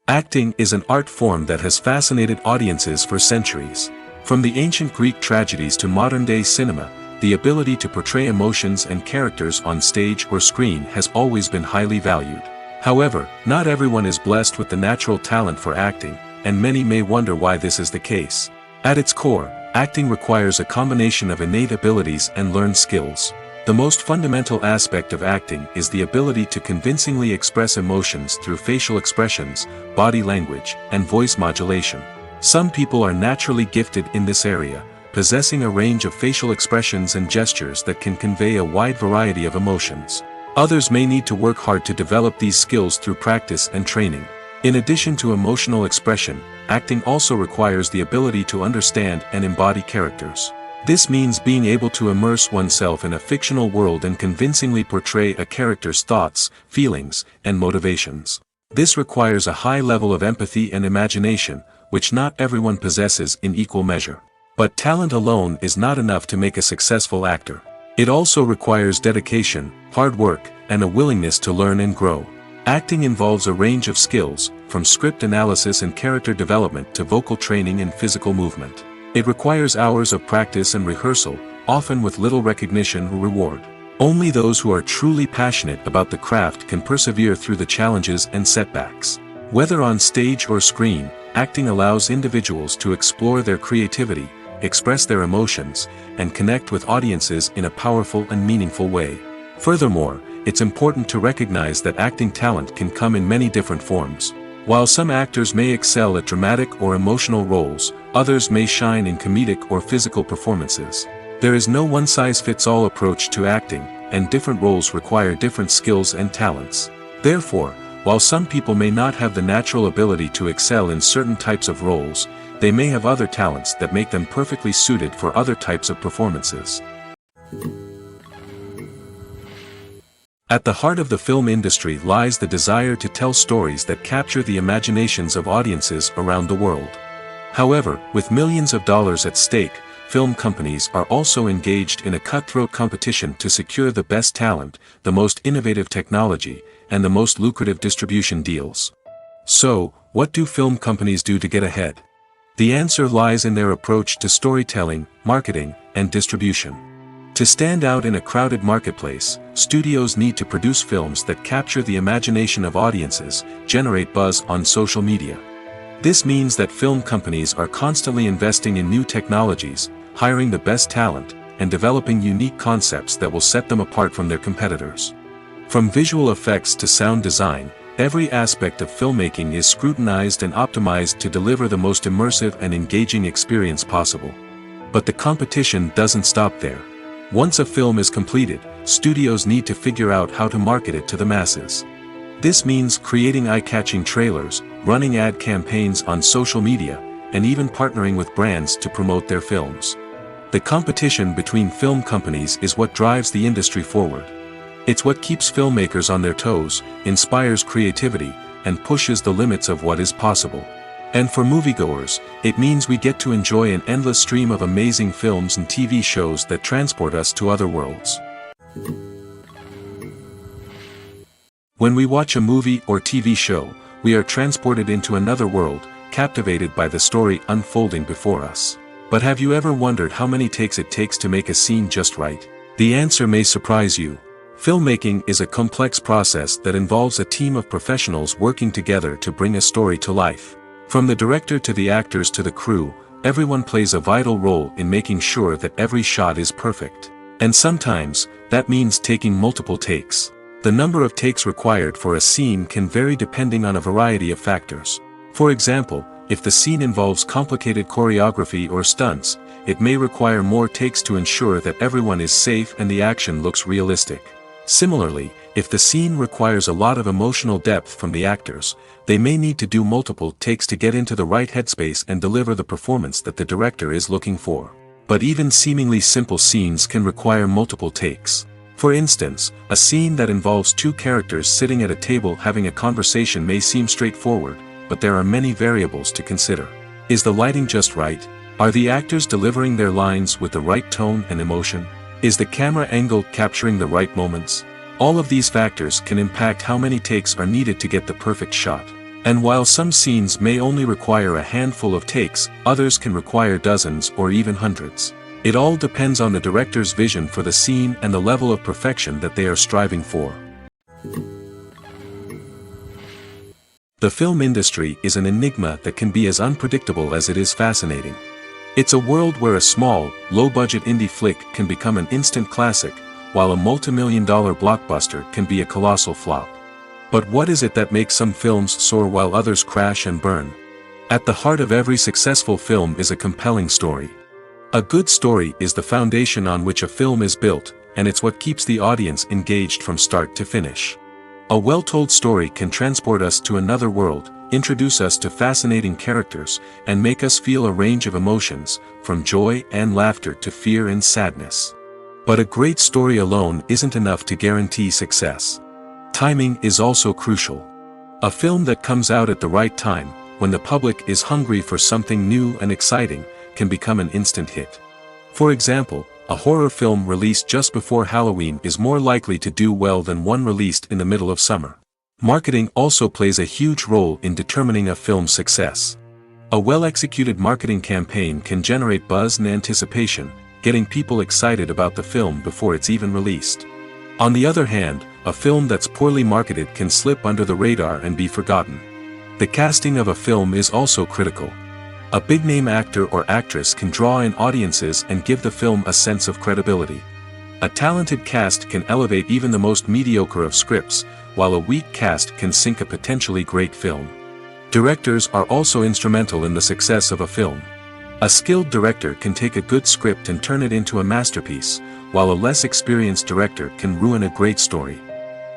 Acting is an art form that has fascinated audiences for centuries. From the ancient Greek tragedies to modern-day cinema, the ability to portray emotions and characters on stage or screen has always been highly valued. However, not everyone is blessed with the natural talent for acting, and many may wonder why this is the case. At its core, acting requires a combination of innate abilities and learned skills. The most fundamental aspect of acting is the ability to convincingly express emotions through facial expressions, body language, and voice modulation. Some people are naturally gifted in this area, possessing a range of facial expressions and gestures that can convey a wide variety of emotions. Others may need to work hard to develop these skills through practice and training. In addition to emotional expression, acting also requires the ability to understand and embody characters. This means being able to immerse oneself in a fictional world and convincingly portray a character's thoughts, feelings, and motivations. This requires a high level of empathy and imagination, which not everyone possesses in equal measure. But talent alone is not enough to make a successful actor. It also requires dedication, hard work, and a willingness to learn and grow. Acting involves a range of skills, from script analysis and character development to vocal training and physical movement. It requires hours of practice and rehearsal, often with little recognition or reward. Only those who are truly passionate about the craft can persevere through the challenges and setbacks. Whether on stage or screen, acting allows individuals to explore their creativity, express their emotions, and connect with audiences in a powerful and meaningful way. Furthermore, it's important to recognize that acting talent can come in many different forms. While some actors may excel at dramatic or emotional roles, others may shine in comedic or physical performances. There is no one-size-fits-all approach to acting, and different roles require different skills and talents. Therefore, while some people may not have the natural ability to excel in certain types of roles, they may have other talents that make them perfectly suited for other types of performances. At the heart of the film industry lies the desire to tell stories that capture the imaginations of audiences around the world. However, with millions of dollars at stake, film companies are also engaged in a cutthroat competition to secure the best talent, the most innovative technology, and the most lucrative distribution deals. So, what do film companies do to get ahead? The answer lies in their approach to storytelling, marketing, and distribution. To stand out in a crowded marketplace, studios need to produce films that capture the imagination of audiences, generate buzz on social media. This means that film companies are constantly investing in new technologies, hiring the best talent, and developing unique concepts that will set them apart from their competitors. From visual effects to sound design, every aspect of filmmaking is scrutinized and optimized to deliver the most immersive and engaging experience possible. But the competition doesn't stop there. Once a film is completed, studios need to figure out how to market it to the masses. This means creating eye-catching trailers, running ad campaigns on social media, and even partnering with brands to promote their films. The competition between film companies is what drives the industry forward. It's what keeps filmmakers on their toes, inspires creativity, and pushes the limits of what is possible. And for moviegoers, it means we get to enjoy an endless stream of amazing films and TV shows that transport us to other worlds. When we watch a movie or TV show, we are transported into another world, captivated by the story unfolding before us. But have you ever wondered how many takes it takes to make a scene just right? The answer may surprise you. Filmmaking is a complex process that involves a team of professionals working together to bring a story to life. From the director to the actors to the crew, everyone plays a vital role in making sure that every shot is perfect. And sometimes, that means taking multiple takes. The number of takes required for a scene can vary depending on a variety of factors. For example, if the scene involves complicated choreography or stunts, it may require more takes to ensure that everyone is safe and the action looks realistic. Similarly, if the scene requires a lot of emotional depth from the actors, they may need to do multiple takes to get into the right headspace and deliver the performance that the director is looking for. But even seemingly simple scenes can require multiple takes. For instance, a scene that involves two characters sitting at a table having a conversation may seem straightforward, but there are many variables to consider. Is the lighting just right? Are the actors delivering their lines with the right tone and emotion? Is the camera angle capturing the right moments? All of these factors can impact how many takes are needed to get the perfect shot. And while some scenes may only require a handful of takes, others can require dozens or even hundreds. It all depends on the director's vision for the scene and the level of perfection that they are striving for. The film industry is an enigma that can be as unpredictable as it is fascinating. It's a world where a small, low-budget indie flick can become an instant classic, while a multi-million-dollar blockbuster can be a colossal flop. But what is it that makes some films soar while others crash and burn? At the heart of every successful film is a compelling story. A good story is the foundation on which a film is built, and it's what keeps the audience engaged from start to finish. A well-told story can transport us to another world, introduce us to fascinating characters, and make us feel a range of emotions, from joy and laughter to fear and sadness. But a great story alone isn't enough to guarantee success. Timing is also crucial. A film that comes out at the right time, when the public is hungry for something new and exciting, can become an instant hit. For example, a horror film released just before Halloween is more likely to do well than one released in the middle of summer. Marketing also plays a huge role in determining a film's success. A well-executed marketing campaign can generate buzz and anticipation, getting people excited about the film before it's even released. On the other hand, a film that's poorly marketed can slip under the radar and be forgotten. The casting of a film is also critical. A big-name actor or actress can draw in audiences and give the film a sense of credibility. A talented cast can elevate even the most mediocre of scripts, while a weak cast can sink a potentially great film. Directors are also instrumental in the success of a film. A skilled director can take a good script and turn it into a masterpiece, while a less experienced director can ruin a great story.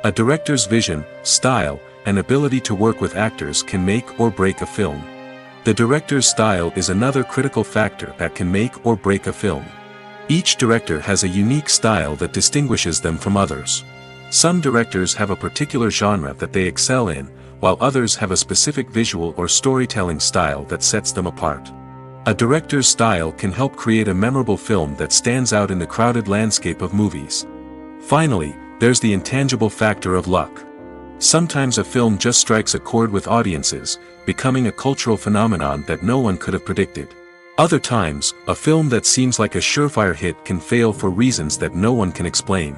A director's vision, style, and ability to work with actors can make or break a film. The director's style is another critical factor that can make or break a film. Each director has a unique style that distinguishes them from others. Some directors have a particular genre that they excel in, while others have a specific visual or storytelling style that sets them apart. A director's style can help create a memorable film that stands out in the crowded landscape of movies. Finally, there's the intangible factor of luck. Sometimes a film just strikes a chord with audiences, becoming a cultural phenomenon that no one could have predicted. Other times, a film that seems like a surefire hit can fail for reasons that no one can explain.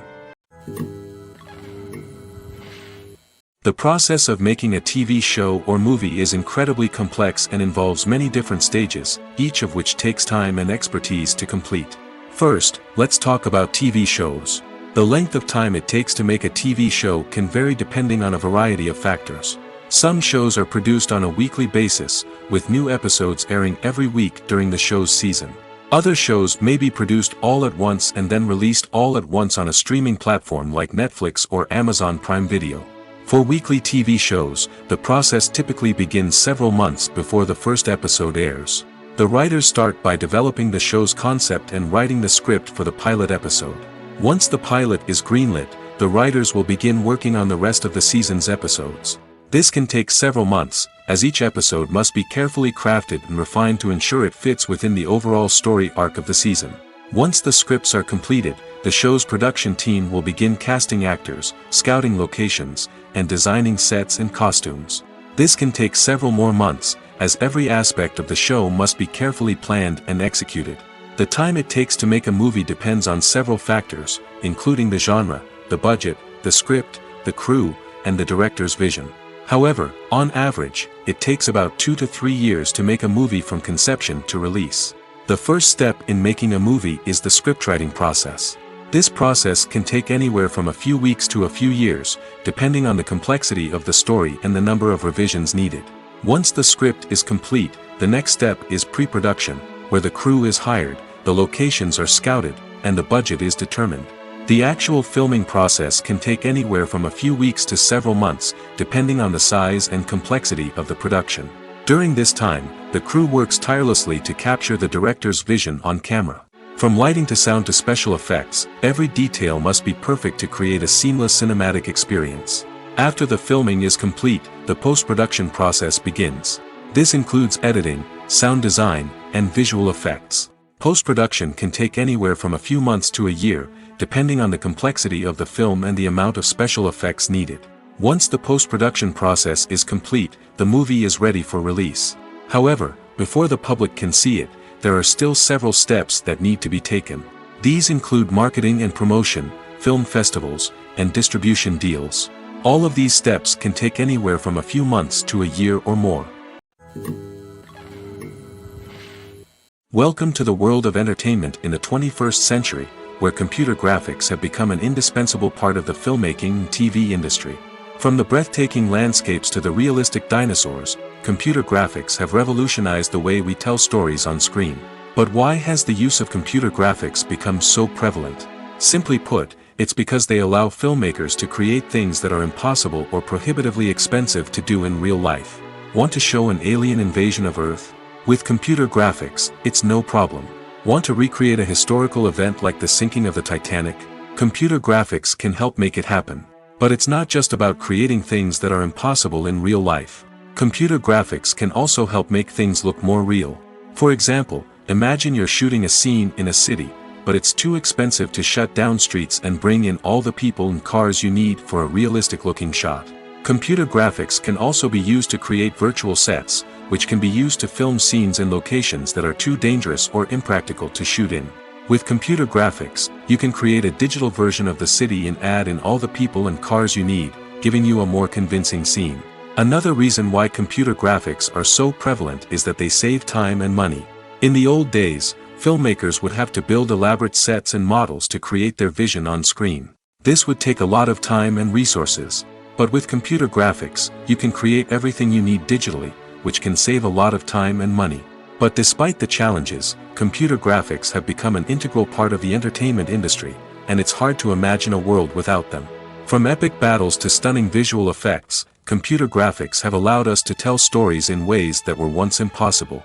The process of making a TV show or movie is incredibly complex and involves many different stages, each of which takes time and expertise to complete. First, let's talk about TV shows. The length of time it takes to make a TV show can vary depending on a variety of factors. Some shows are produced on a weekly basis, with new episodes airing every week during the show's season. Other shows may be produced all at once and then released all at once on a streaming platform like Netflix or Amazon Prime Video. For weekly TV shows, the process typically begins several months before the first episode airs. The writers start by developing the show's concept and writing the script for the pilot episode. Once the pilot is greenlit, the writers will begin working on the rest of the season's episodes. This can take several months, as each episode must be carefully crafted and refined to ensure it fits within the overall story arc of the season. Once the scripts are completed, the show's production team will begin casting actors, scouting locations, and designing sets and costumes. This can take several more months, as every aspect of the show must be carefully planned and executed. The time it takes to make a movie depends on several factors, including the genre, the budget, the script, the crew, and the director's vision. However, on average, it takes about 2 to 3 years to make a movie from conception to release. The first step in making a movie is the scriptwriting process. This process can take anywhere from a few weeks to a few years, depending on the complexity of the story and the number of revisions needed. Once the script is complete, the next step is pre-production, where the crew is hired, the locations are scouted, and the budget is determined. The actual filming process can take anywhere from a few weeks to several months, depending on the size and complexity of the production. During this time, the crew works tirelessly to capture the director's vision on camera. From lighting to sound to special effects, every detail must be perfect to create a seamless cinematic experience. After the filming is complete, the post-production process begins. This includes editing, sound design, and visual effects. Post-production can take anywhere from a few months to a year, depending on the complexity of the film and the amount of special effects needed. Once the post-production process is complete, the movie is ready for release. However, before the public can see it, there are still several steps that need to be taken. These include marketing and promotion, film festivals, and distribution deals. All of these steps can take anywhere from a few months to a year or more. Welcome to the world of entertainment in the 21st century, where computer graphics have become an indispensable part of the filmmaking and TV industry. From the breathtaking landscapes to the realistic dinosaurs, computer graphics have revolutionized the way we tell stories on screen. But why has the use of computer graphics become so prevalent? Simply put, it's because they allow filmmakers to create things that are impossible or prohibitively expensive to do in real life. Want to show an alien invasion of Earth? With computer graphics, it's no problem. Want to recreate a historical event like the sinking of the Titanic? Computer graphics can help make it happen. But it's not just about creating things that are impossible in real life. Computer graphics can also help make things look more real. For example, imagine you're shooting a scene in a city, but it's too expensive to shut down streets and bring in all the people and cars you need for a realistic-looking shot. Computer graphics can also be used to create virtual sets, which can be used to film scenes in locations that are too dangerous or impractical to shoot in. With computer graphics, you can create a digital version of the city and add in all the people and cars you need, giving you a more convincing scene. Another reason why computer graphics are so prevalent is that they save time and money. In the old days, filmmakers would have to build elaborate sets and models to create their vision on screen. This would take a lot of time and resources. But with computer graphics, you can create everything you need digitally, which can save a lot of time and money. But despite the challenges, computer graphics have become an integral part of the entertainment industry, and it's hard to imagine a world without them. From epic battles to stunning visual effects, computer graphics have allowed us to tell stories in ways that were once impossible.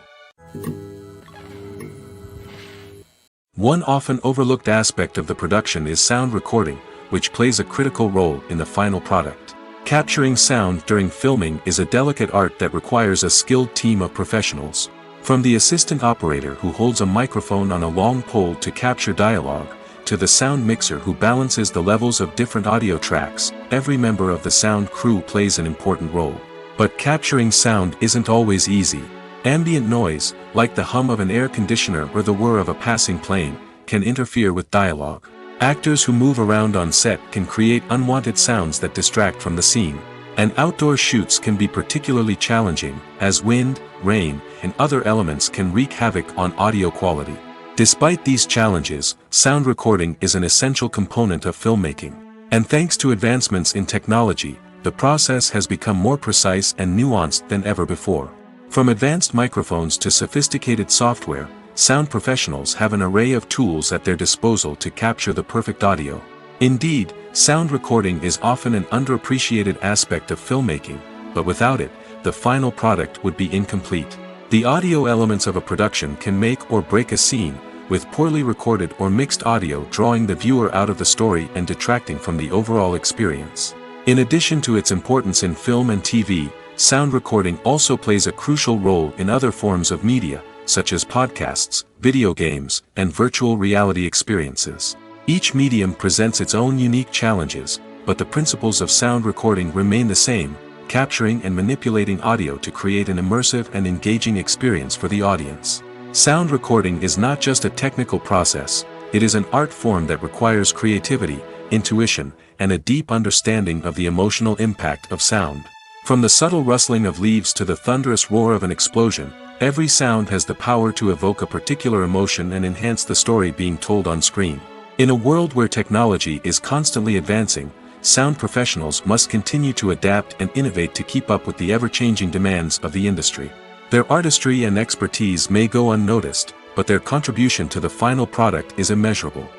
One often overlooked aspect of the production is sound recording, which plays a critical role in the final product. Capturing sound during filming is a delicate art that requires a skilled team of professionals. From the assistant operator who holds a microphone on a long pole to capture dialogue, to the sound mixer who balances the levels of different audio tracks, every member of the sound crew plays an important role. But capturing sound isn't always easy. Ambient noise, like the hum of an air conditioner or the whir of a passing plane, can interfere with dialogue. Actors who move around on set can create unwanted sounds that distract from the scene. And outdoor shoots can be particularly challenging, as wind, rain, and other elements can wreak havoc on audio quality. Despite these challenges, sound recording is an essential component of filmmaking. And thanks to advancements in technology, the process has become more precise and nuanced than ever before. From advanced microphones to sophisticated software, sound professionals have an array of tools at their disposal to capture the perfect audio. Indeed, sound recording is often an underappreciated aspect of filmmaking, but without it, the final product would be incomplete. The audio elements of a production can make or break a scene, with poorly recorded or mixed audio drawing the viewer out of the story and detracting from the overall experience. In addition to its importance in film and TV, sound recording also plays a crucial role in other forms of media, such as podcasts, video games, and virtual reality experiences. Each medium presents its own unique challenges, but the principles of sound recording remain the same, capturing and manipulating audio to create an immersive and engaging experience for the audience. Sound recording is not just a technical process, it is an art form that requires creativity, intuition, and a deep understanding of the emotional impact of sound. From the subtle rustling of leaves to the thunderous roar of an explosion, every sound has the power to evoke a particular emotion and enhance the story being told on screen. In a world where technology is constantly advancing, sound professionals must continue to adapt and innovate to keep up with the ever-changing demands of the industry. Their artistry and expertise may go unnoticed, but their contribution to the final product is immeasurable.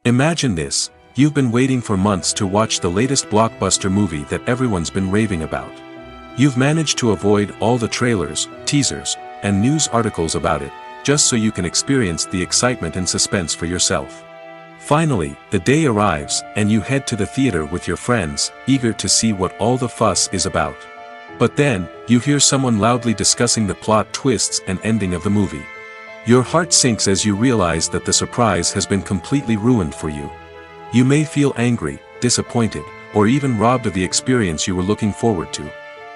Imagine this. You've been waiting for months to watch the latest blockbuster movie that everyone's been raving about. You've managed to avoid all the trailers, teasers, and news articles about it, just so you can experience the excitement and suspense for yourself. Finally, the day arrives, and you head to the theater with your friends, eager to see what all the fuss is about. But then, you hear someone loudly discussing the plot twists and ending of the movie. Your heart sinks as you realize that the surprise has been completely ruined for you. You may feel angry, disappointed, or even robbed of the experience you were looking forward to.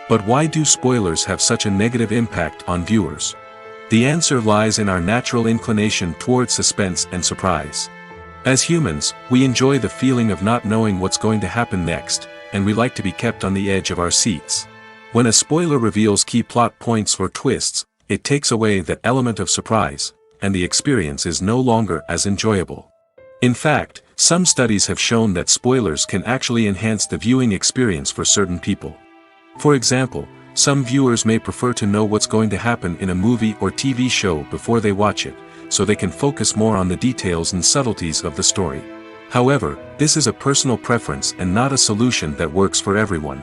But why do spoilers have such a negative impact on viewers? The answer lies in our natural inclination toward suspense and surprise. As humans, we enjoy the feeling of not knowing what's going to happen next, and we like to be kept on the edge of our seats. When a spoiler reveals key plot points or twists, it takes away that element of surprise, and the experience is no longer as enjoyable. In fact, some studies have shown that spoilers can actually enhance the viewing experience for certain people. For example, some viewers may prefer to know what's going to happen in a movie or TV show before they watch it, so they can focus more on the details and subtleties of the story. However, this is a personal preference and not a solution that works for everyone.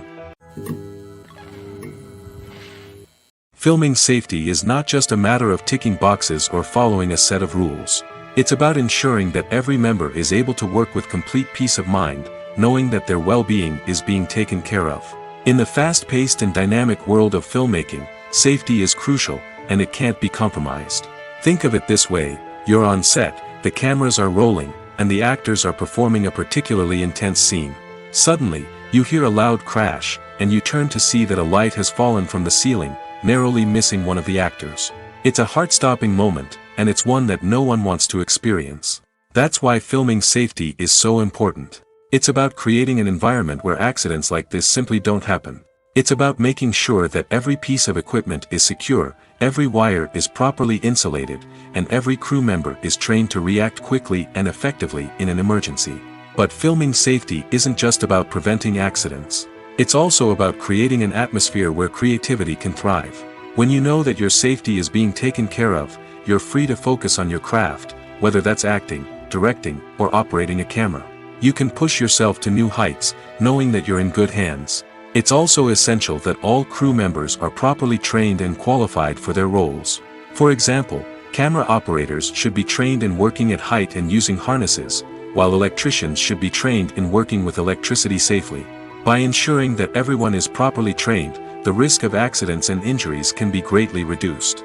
Filming safety is not just a matter of ticking boxes or following a set of rules. It's about ensuring that every member is able to work with complete peace of mind, knowing that their well-being is being taken care of. In the fast-paced and dynamic world of filmmaking, safety is crucial, and it can't be compromised. Think of it this way: you're on set, the cameras are rolling, and the actors are performing a particularly intense scene. Suddenly, you hear a loud crash, and you turn to see that a light has fallen from the ceiling, narrowly missing one of the actors. It's a heart-stopping moment, and it's one that no one wants to experience. That's why filming safety is so important. It's about creating an environment where accidents like this simply don't happen. It's about making sure that every piece of equipment is secure, every wire is properly insulated, and every crew member is trained to react quickly and effectively in an emergency. But filming safety isn't just about preventing accidents. It's also about creating an atmosphere where creativity can thrive. When you know that your safety is being taken care of, you're free to focus on your craft, whether that's acting, directing, or operating a camera. You can push yourself to new heights, knowing that you're in good hands. It's also essential that all crew members are properly trained and qualified for their roles. For example, camera operators should be trained in working at height and using harnesses, while electricians should be trained in working with electricity safely. By ensuring that everyone is properly trained, the risk of accidents and injuries can be greatly reduced.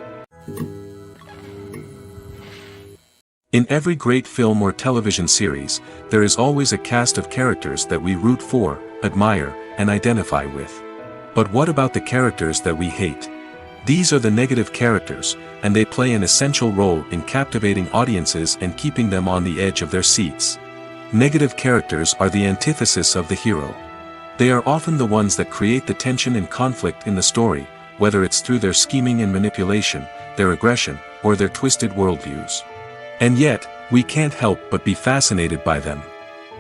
In every great film or television series, there is always a cast of characters that we root for, admire, and identify with. But what about the characters that we hate? These are the negative characters, and they play an essential role in captivating audiences and keeping them on the edge of their seats. Negative characters are the antithesis of the hero. They are often the ones that create the tension and conflict in the story, whether it's through their scheming and manipulation, their aggression, or their twisted worldviews. And yet, we can't help but be fascinated by them.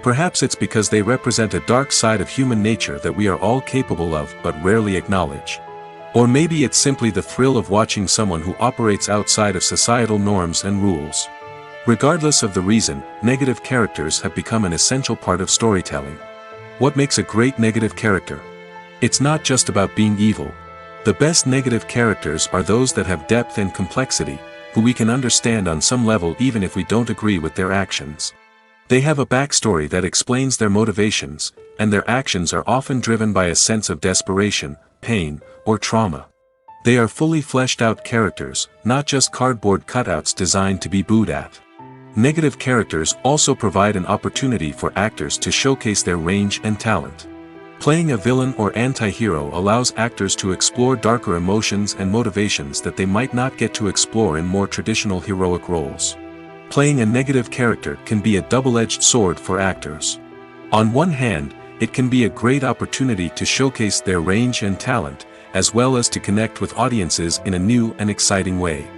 Perhaps it's because they represent a dark side of human nature that we are all capable of but rarely acknowledge. Or maybe it's simply the thrill of watching someone who operates outside of societal norms and rules. Regardless of the reason, negative characters have become an essential part of storytelling. What makes a great negative character? It's not just about being evil. The best negative characters are those that have depth and complexity, who we can understand on some level even if we don't agree with their actions. They have a backstory that explains their motivations, and their actions are often driven by a sense of desperation, pain, or trauma. They are fully fleshed out characters, not just cardboard cutouts designed to be booed at. Negative characters also provide an opportunity for actors to showcase their range and talent. Playing a villain or anti-hero allows actors to explore darker emotions and motivations that they might not get to explore in more traditional heroic roles. Playing a negative character can be a double-edged sword for actors. On one hand, it can be a great opportunity to showcase their range and talent, as well as to connect with audiences in a new and exciting way.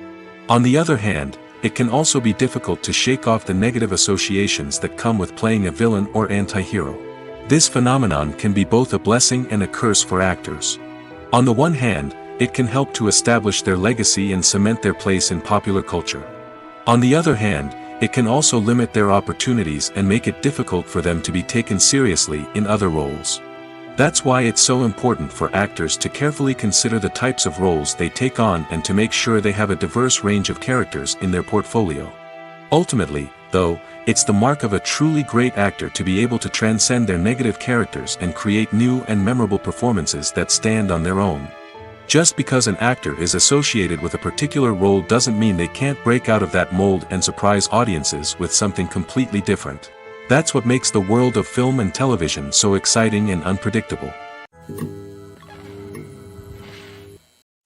On the other hand, it can also be difficult to shake off the negative associations that come with playing a villain or anti-hero. This phenomenon can be both a blessing and a curse for actors. On the one hand, it can help to establish their legacy and cement their place in popular culture. On the other hand, it can also limit their opportunities and make it difficult for them to be taken seriously in other roles. That's why it's so important for actors to carefully consider the types of roles they take on and to make sure they have a diverse range of characters in their portfolio. Ultimately, though, it's the mark of a truly great actor to be able to transcend their negative characters and create new and memorable performances that stand on their own. Just because an actor is associated with a particular role doesn't mean they can't break out of that mold and surprise audiences with something completely different. That's what makes the world of film and television so exciting and unpredictable.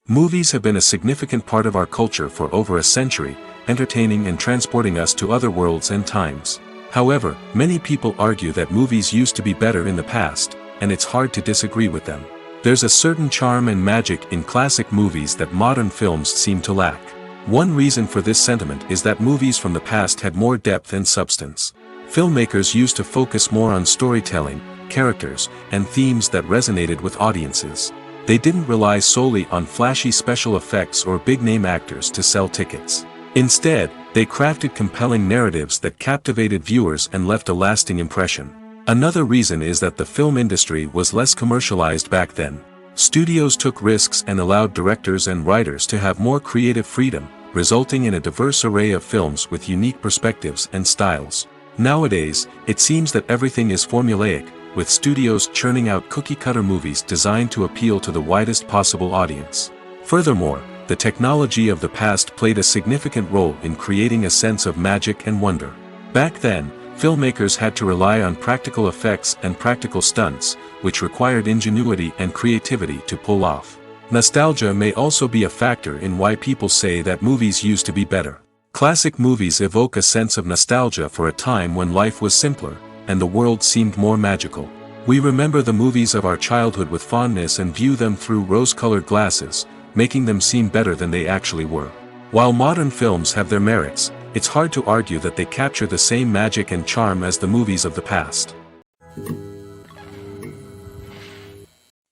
Movies have been a significant part of our culture for over a century, entertaining and transporting us to other worlds and times. However, many people argue that movies used to be better in the past, and it's hard to disagree with them. There's a certain charm and magic in classic movies that modern films seem to lack. One reason for this sentiment is that movies from the past had more depth and substance. Filmmakers used to focus more on storytelling, characters, and themes that resonated with audiences. They didn't rely solely on flashy special effects or big-name actors to sell tickets. Instead, they crafted compelling narratives that captivated viewers and left a lasting impression. Another reason is that the film industry was less commercialized back then. Studios took risks and allowed directors and writers to have more creative freedom, resulting in a diverse array of films with unique perspectives and styles. Nowadays, it seems that everything is formulaic, with studios churning out cookie-cutter movies designed to appeal to the widest possible audience. Furthermore, the technology of the past played a significant role in creating a sense of magic and wonder. Back then, filmmakers had to rely on practical effects and practical stunts, which required ingenuity and creativity to pull off. Nostalgia may also be a factor in why people say that movies used to be better. Classic movies evoke a sense of nostalgia for a time when life was simpler, and the world seemed more magical. We remember the movies of our childhood with fondness and view them through rose-colored glasses, making them seem better than they actually were. While modern films have their merits, it's hard to argue that they capture the same magic and charm as the movies of the past.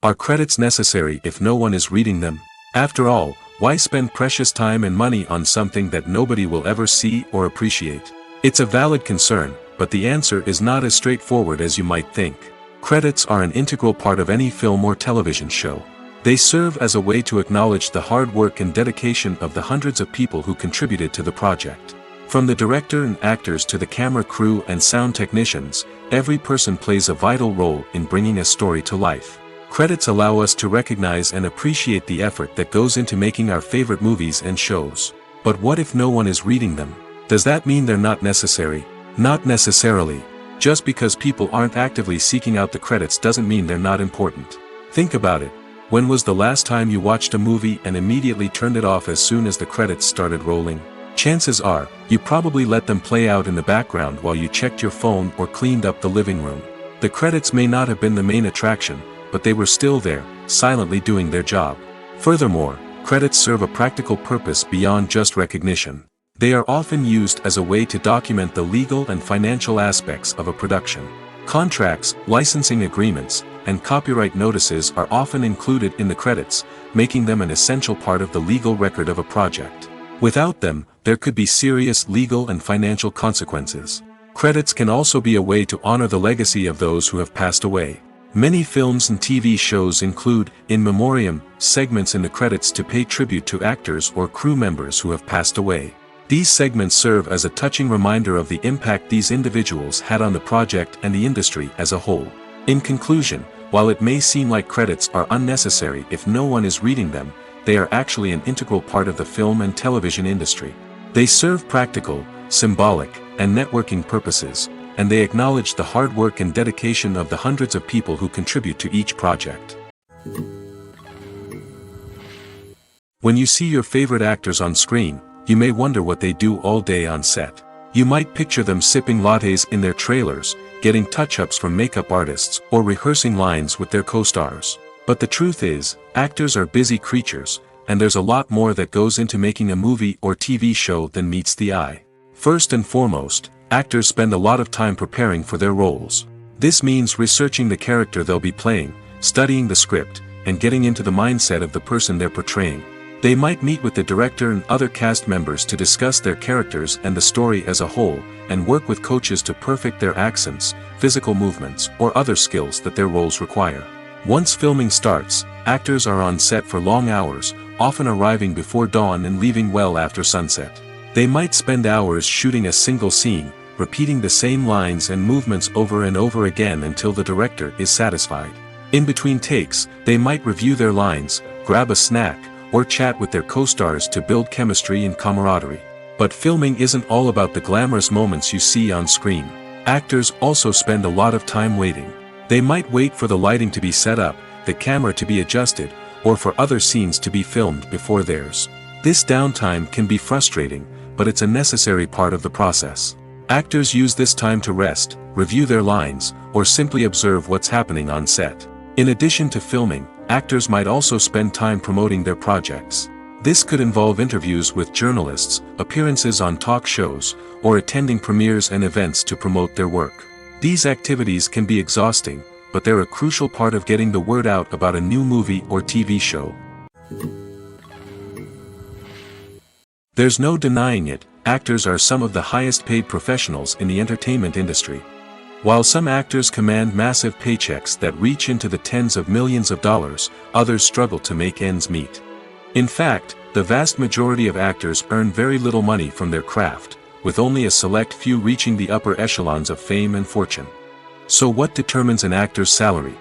Are credits necessary if no one is reading them? After all, why spend precious time and money on something that nobody will ever see or appreciate? It's a valid concern, but the answer is not as straightforward as you might think. Credits are an integral part of any film or television show. They serve as a way to acknowledge the hard work and dedication of the hundreds of people who contributed to the project. From the director and actors to the camera crew and sound technicians, every person plays a vital role in bringing a story to life. Credits allow us to recognize and appreciate the effort that goes into making our favorite movies and shows. But what if no one is reading them? Does that mean they're not necessary? Not necessarily. Just because people aren't actively seeking out the credits doesn't mean they're not important. Think about it. When was the last time you watched a movie and immediately turned it off as soon as the credits started rolling? Chances are, you probably let them play out in the background while you checked your phone or cleaned up the living room. The credits may not have been the main attraction, but they were still there, silently doing their job. Furthermore, credits serve a practical purpose beyond just recognition. They are often used as a way to document the legal and financial aspects of a production. Contracts, licensing agreements, and copyright notices are often included in the credits, making them an essential part of the legal record of a project. Without them, there could be serious legal and financial consequences. Credits can also be a way to honor the legacy of those who have passed away. Many films and TV shows include, in memoriam, segments in the credits to pay tribute to actors or crew members who have passed away. These segments serve as a touching reminder of the impact these individuals had on the project and the industry as a whole. In conclusion, while it may seem like credits are unnecessary if no one is reading them, they are actually an integral part of the film and television industry. They serve practical, symbolic, and networking purposes, and they acknowledge the hard work and dedication of the hundreds of people who contribute to each project. When you see your favorite actors on screen, you may wonder what they do all day on set. You might picture them sipping lattes in their trailers, getting touch-ups from makeup artists, or rehearsing lines with their co-stars. But the truth is, actors are busy creatures, and there's a lot more that goes into making a movie or TV show than meets the eye. First and foremost, actors spend a lot of time preparing for their roles. This means researching the character they'll be playing, studying the script, and getting into the mindset of the person they're portraying. They might meet with the director and other cast members to discuss their characters and the story as a whole, and work with coaches to perfect their accents, physical movements, or other skills that their roles require. Once filming starts, actors are on set for long hours, often arriving before dawn and leaving well after sunset. They might spend hours shooting a single scene, repeating the same lines and movements over and over again until the director is satisfied. In between takes, they might review their lines, grab a snack, or chat with their co-stars to build chemistry and camaraderie. But filming isn't all about the glamorous moments you see on screen. Actors also spend a lot of time waiting. They might wait for the lighting to be set up, the camera to be adjusted, or for other scenes to be filmed before theirs. This downtime can be frustrating, but it's a necessary part of the process. Actors use this time to rest, review their lines, or simply observe what's happening on set. In addition to filming, actors might also spend time promoting their projects. This could involve interviews with journalists, appearances on talk shows, or attending premieres and events to promote their work. These activities can be exhausting, but they're a crucial part of getting the word out about a new movie or TV show. There's no denying it, actors are some of the highest paid professionals in the entertainment industry. While some actors command massive paychecks that reach into the tens of millions of dollars, others struggle to make ends meet. In fact, the vast majority of actors earn very little money from their craft, with only a select few reaching the upper echelons of fame and fortune. So what determines an actor's salary?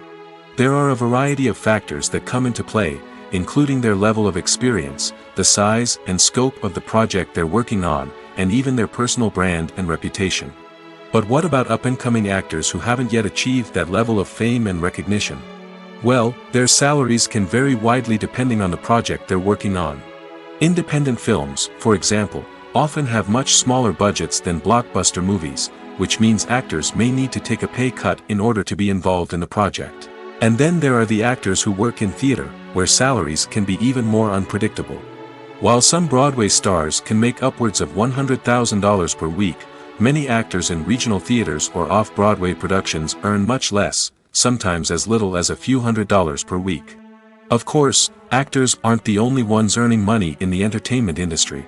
There are a variety of factors that come into play, including their level of experience, the size and scope of the project they're working on, and even their personal brand and reputation. But what about up-and-coming actors who haven't yet achieved that level of fame and recognition? Well, their salaries can vary widely depending on the project they're working on. Independent films, for example, often have much smaller budgets than blockbuster movies, which means actors may need to take a pay cut in order to be involved in the project. And then there are the actors who work in theater, where salaries can be even more unpredictable. While some Broadway stars can make upwards of $100,000 per week, many actors in regional theaters or off-Broadway productions earn much less, sometimes as little as a few $100s per week. Of course, actors aren't the only ones earning money in the entertainment industry.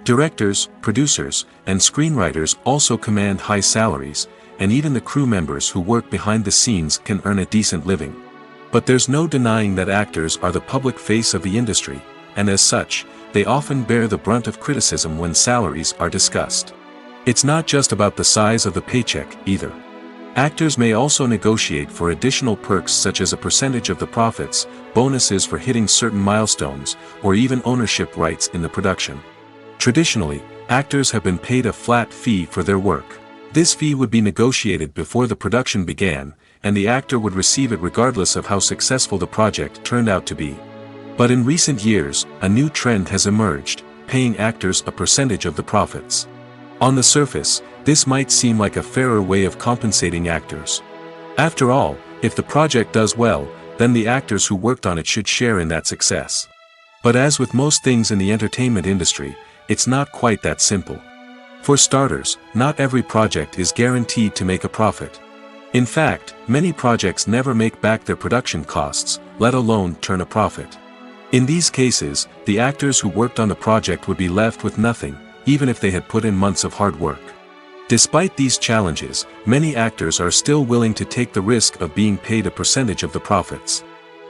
Directors, producers, and screenwriters also command high salaries, and even the crew members who work behind the scenes can earn a decent living. But there's no denying that actors are the public face of the industry, and as such, they often bear the brunt of criticism when salaries are discussed. It's not just about the size of the paycheck, either. Actors may also negotiate for additional perks such as a percentage of the profits, bonuses for hitting certain milestones, or even ownership rights in the production. Traditionally, actors have been paid a flat fee for their work. This fee would be negotiated before the production began, and the actor would receive it regardless of how successful the project turned out to be. But in recent years, a new trend has emerged, paying actors a percentage of the profits. On the surface, this might seem like a fairer way of compensating actors. After all, if the project does well, then the actors who worked on it should share in that success. But as with most things in the entertainment industry, it's not quite that simple. For starters, not every project is guaranteed to make a profit. In fact, many projects never make back their production costs, let alone turn a profit. In these cases, the actors who worked on the project would be left with nothing, even if they had put in months of hard work. Despite these challenges, many actors are still willing to take the risk of being paid a percentage of the profits.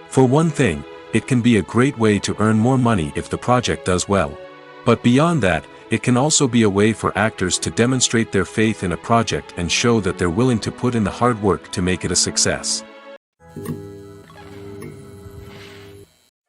For one thing, it can be a great way to earn more money if the project does well. But beyond that, it can also be a way for actors to demonstrate their faith in a project and show that they're willing to put in the hard work to make it a success.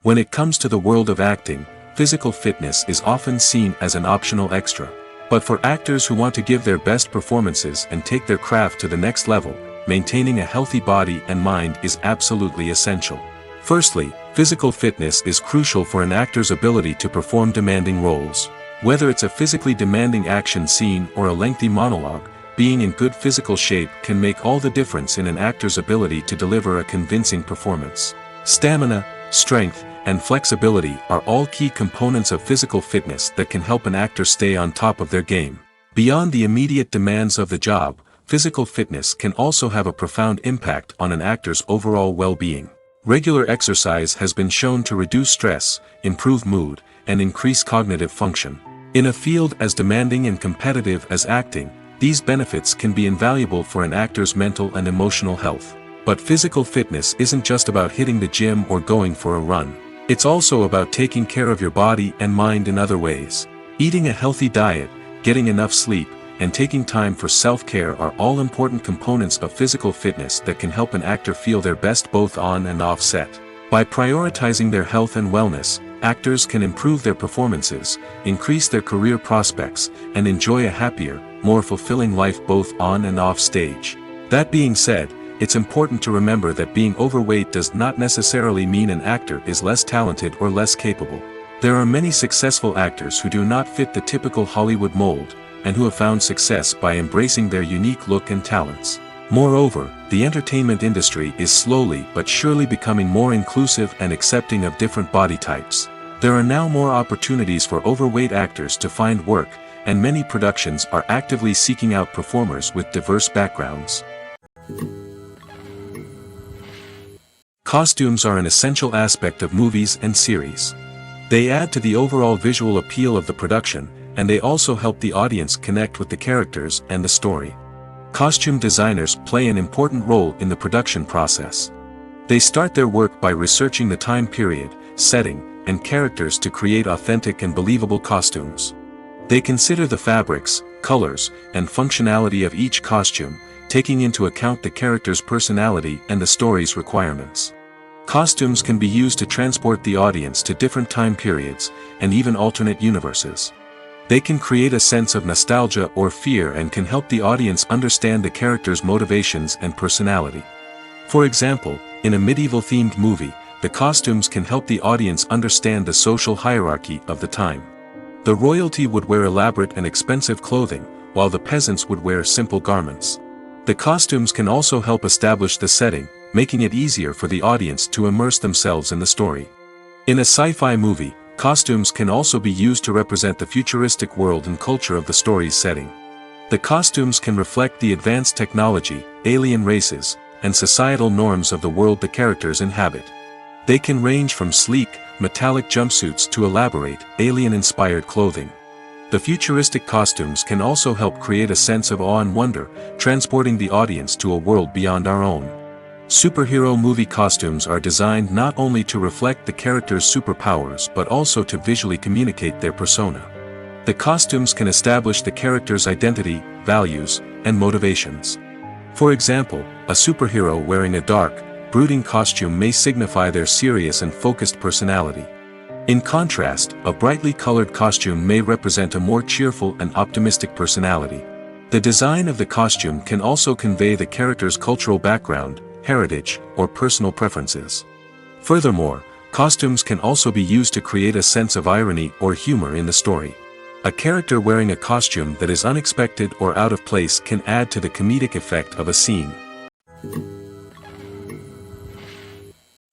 When it comes to the world of acting, physical fitness is often seen as an optional extra. But for actors who want to give their best performances and take their craft to the next level, maintaining a healthy body and mind is absolutely essential. Firstly, physical fitness is crucial for an actor's ability to perform demanding roles. Whether it's a physically demanding action scene or a lengthy monologue, being in good physical shape can make all the difference in an actor's ability to deliver a convincing performance. Stamina, strength, and flexibility are all key components of physical fitness that can help an actor stay on top of their game. Beyond the immediate demands of the job, physical fitness can also have a profound impact on an actor's overall well-being. Regular exercise has been shown to reduce stress, improve mood, and increase cognitive function. In a field as demanding and competitive as acting, these benefits can be invaluable for an actor's mental and emotional health. But physical fitness isn't just about hitting the gym or going for a run. It's also about taking care of your body and mind in other ways. Eating a healthy diet, getting enough sleep, and taking time for self-care are all important components of physical fitness that can help an actor feel their best both on and off set. By prioritizing their health and wellness, actors can improve their performances, increase their career prospects, and enjoy a happier, more fulfilling life both on and off stage. That being said, it's important to remember that being overweight does not necessarily mean an actor is less talented or less capable. There are many successful actors who do not fit the typical Hollywood mold, and who have found success by embracing their unique look and talents. Moreover, the entertainment industry is slowly but surely becoming more inclusive and accepting of different body types. There are now more opportunities for overweight actors to find work, and many productions are actively seeking out performers with diverse backgrounds. Costumes are an essential aspect of movies and series. They add to the overall visual appeal of the production, and they also help the audience connect with the characters and the story. Costume designers play an important role in the production process. They start their work by researching the time period, setting, and characters to create authentic and believable costumes. They consider the fabrics, colors, and functionality of each costume, taking into account the character's personality and the story's requirements. Costumes can be used to transport the audience to different time periods, and even alternate universes. They can create a sense of nostalgia or fear and can help the audience understand the character's motivations and personality. For example, in a medieval-themed movie, the costumes can help the audience understand the social hierarchy of the time. The royalty would wear elaborate and expensive clothing, while the peasants would wear simple garments. The costumes can also help establish the setting, making it easier for the audience to immerse themselves in the story. In a sci-fi movie, costumes can also be used to represent the futuristic world and culture of the story's setting. The costumes can reflect the advanced technology, alien races, and societal norms of the world the characters inhabit. They can range from sleek, metallic jumpsuits to elaborate, alien-inspired clothing. The futuristic costumes can also help create a sense of awe and wonder, transporting the audience to a world beyond our own. Superhero movie costumes are designed not only to reflect the character's superpowers but also to visually communicate their persona. The costumes can establish the character's identity, values, and motivations. For example, a superhero wearing a dark, brooding costume may signify their serious and focused personality. In contrast, a brightly colored costume may represent a more cheerful and optimistic personality. The design of the costume can also convey the character's cultural background, heritage, or personal preferences. Furthermore, costumes can also be used to create a sense of irony or humor in the story. A character wearing a costume that is unexpected or out of place can add to the comedic effect of a scene.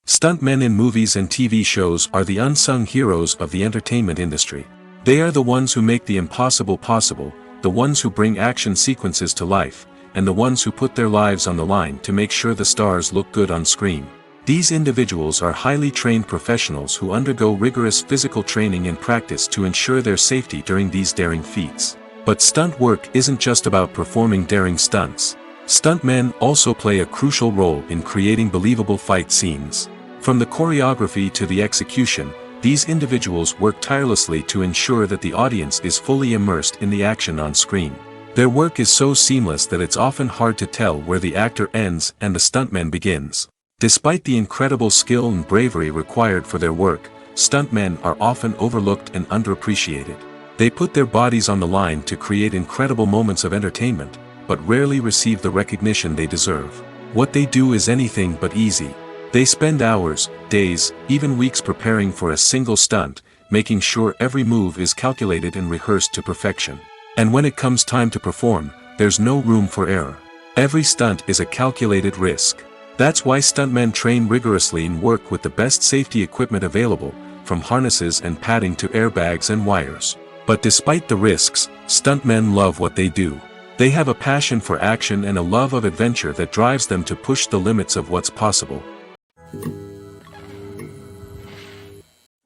Stuntmen in movies and TV shows are the unsung heroes of the entertainment industry. They are the ones who make the impossible possible, the ones who bring action sequences to life, and the ones who put their lives on the line to make sure the stars look good on screen. These individuals are highly trained professionals who undergo rigorous physical training and practice to ensure their safety during these daring feats. But stunt work isn't just about performing daring stunts. Stuntmen also play a crucial role in creating believable fight scenes. From the choreography to the execution, these individuals work tirelessly to ensure that the audience is fully immersed in the action on screen. Their work is so seamless that it's often hard to tell where the actor ends and the stuntman begins. Despite the incredible skill and bravery required for their work, stuntmen are often overlooked and underappreciated. They put their bodies on the line to create incredible moments of entertainment, but rarely receive the recognition they deserve. What they do is anything but easy. They spend hours, days, even weeks preparing for a single stunt, making sure every move is calculated and rehearsed to perfection. And when it comes time to perform, there's no room for error. Every stunt is a calculated risk. That's why stuntmen train rigorously and work with the best safety equipment available, from harnesses and padding to airbags and wires. But despite the risks, stuntmen love what they do. They have a passion for action and a love of adventure that drives them to push the limits of what's possible.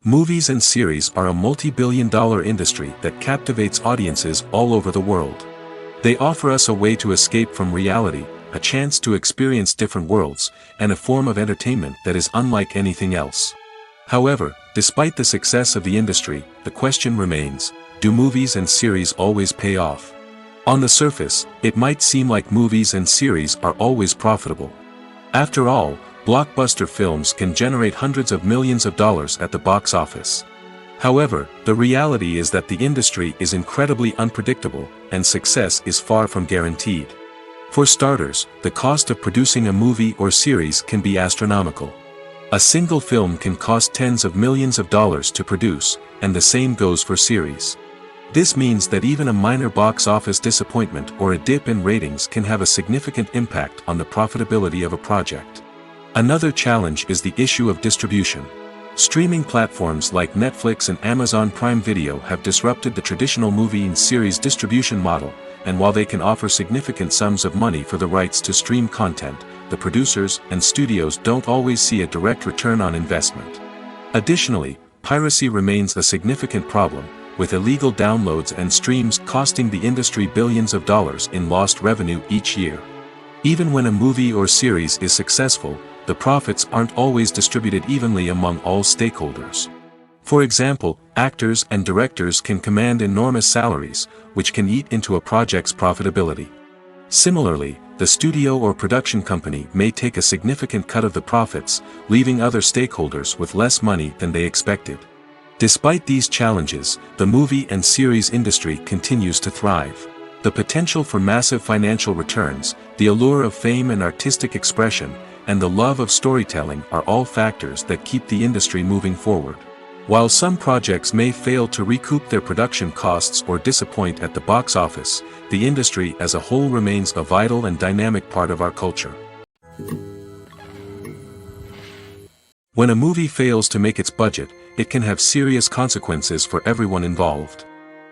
Movies and series are a multi-billion-dollar industry that captivates audiences all over the world. They offer us a way to escape from reality, a chance to experience different worlds, and a form of entertainment that is unlike anything else. However, despite the success of the industry, the question remains, do movies and series always pay off? On the surface, it might seem like movies and series are always profitable. After all, blockbuster films can generate hundreds of millions of dollars at the box office. However, the reality is that the industry is incredibly unpredictable, and success is far from guaranteed. For starters, the cost of producing a movie or series can be astronomical. A single film can cost tens of millions of dollars to produce, and the same goes for series. This means that even a minor box office disappointment or a dip in ratings can have a significant impact on the profitability of a project. Another challenge is the issue of distribution. Streaming platforms like Netflix and Amazon Prime Video have disrupted the traditional movie and series distribution model, and while they can offer significant sums of money for the rights to stream content, the producers and studios don't always see a direct return on investment. Additionally, piracy remains a significant problem, with illegal downloads and streams costing the industry billions of dollars in lost revenue each year. Even when a movie or series is successful, the profits aren't always distributed evenly among all stakeholders. For example, actors and directors can command enormous salaries, which can eat into a project's profitability. Similarly, the studio or production company may take a significant cut of the profits, leaving other stakeholders with less money than they expected. Despite these challenges, the movie and series industry continues to thrive. The potential for massive financial returns, the allure of fame and artistic expression, and the love of storytelling are all factors that keep the industry moving forward. While some projects may fail to recoup their production costs or disappoint at the box office, the industry as a whole remains a vital and dynamic part of our culture. When a movie fails to make its budget, it can have serious consequences for everyone involved.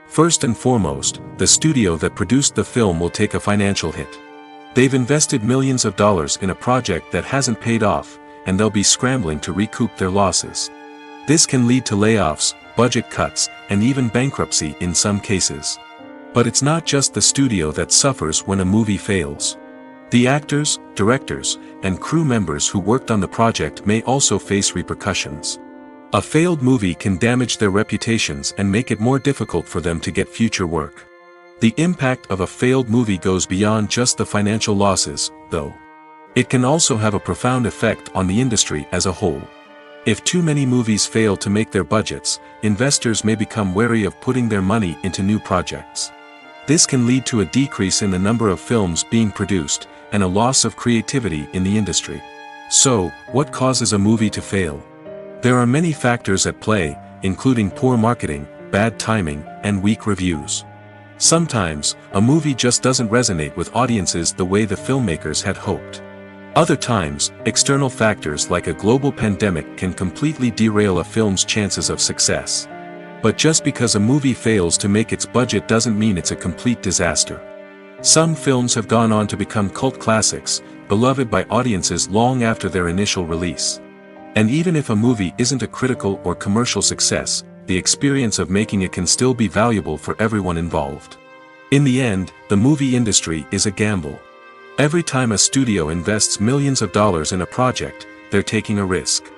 First and foremost, the studio that produced the film will take a financial hit. They've invested millions of dollars in a project that hasn't paid off, and they'll be scrambling to recoup their losses. This can lead to layoffs, budget cuts, and even bankruptcy in some cases. But it's not just the studio that suffers when a movie fails. The actors, directors, and crew members who worked on the project may also face repercussions. A failed movie can damage their reputations and make it more difficult for them to get future work. The impact of a failed movie goes beyond just the financial losses, though. It can also have a profound effect on the industry as a whole. If too many movies fail to make their budgets, investors may become wary of putting their money into new projects. This can lead to a decrease in the number of films being produced, and a loss of creativity in the industry. So, what causes a movie to fail? There are many factors at play, including poor marketing, bad timing, and weak reviews. Sometimes, a movie just doesn't resonate with audiences the way the filmmakers had hoped. Other times, external factors like a global pandemic can completely derail a film's chances of success. But just because a movie fails to make its budget doesn't mean it's a complete disaster. Some films have gone on to become cult classics, beloved by audiences long after their initial release. And even if a movie isn't a critical or commercial success, the experience of making it can still be valuable for everyone involved. In the end, the movie industry is a gamble. Every time a studio invests millions of dollars in a project, they're taking a risk.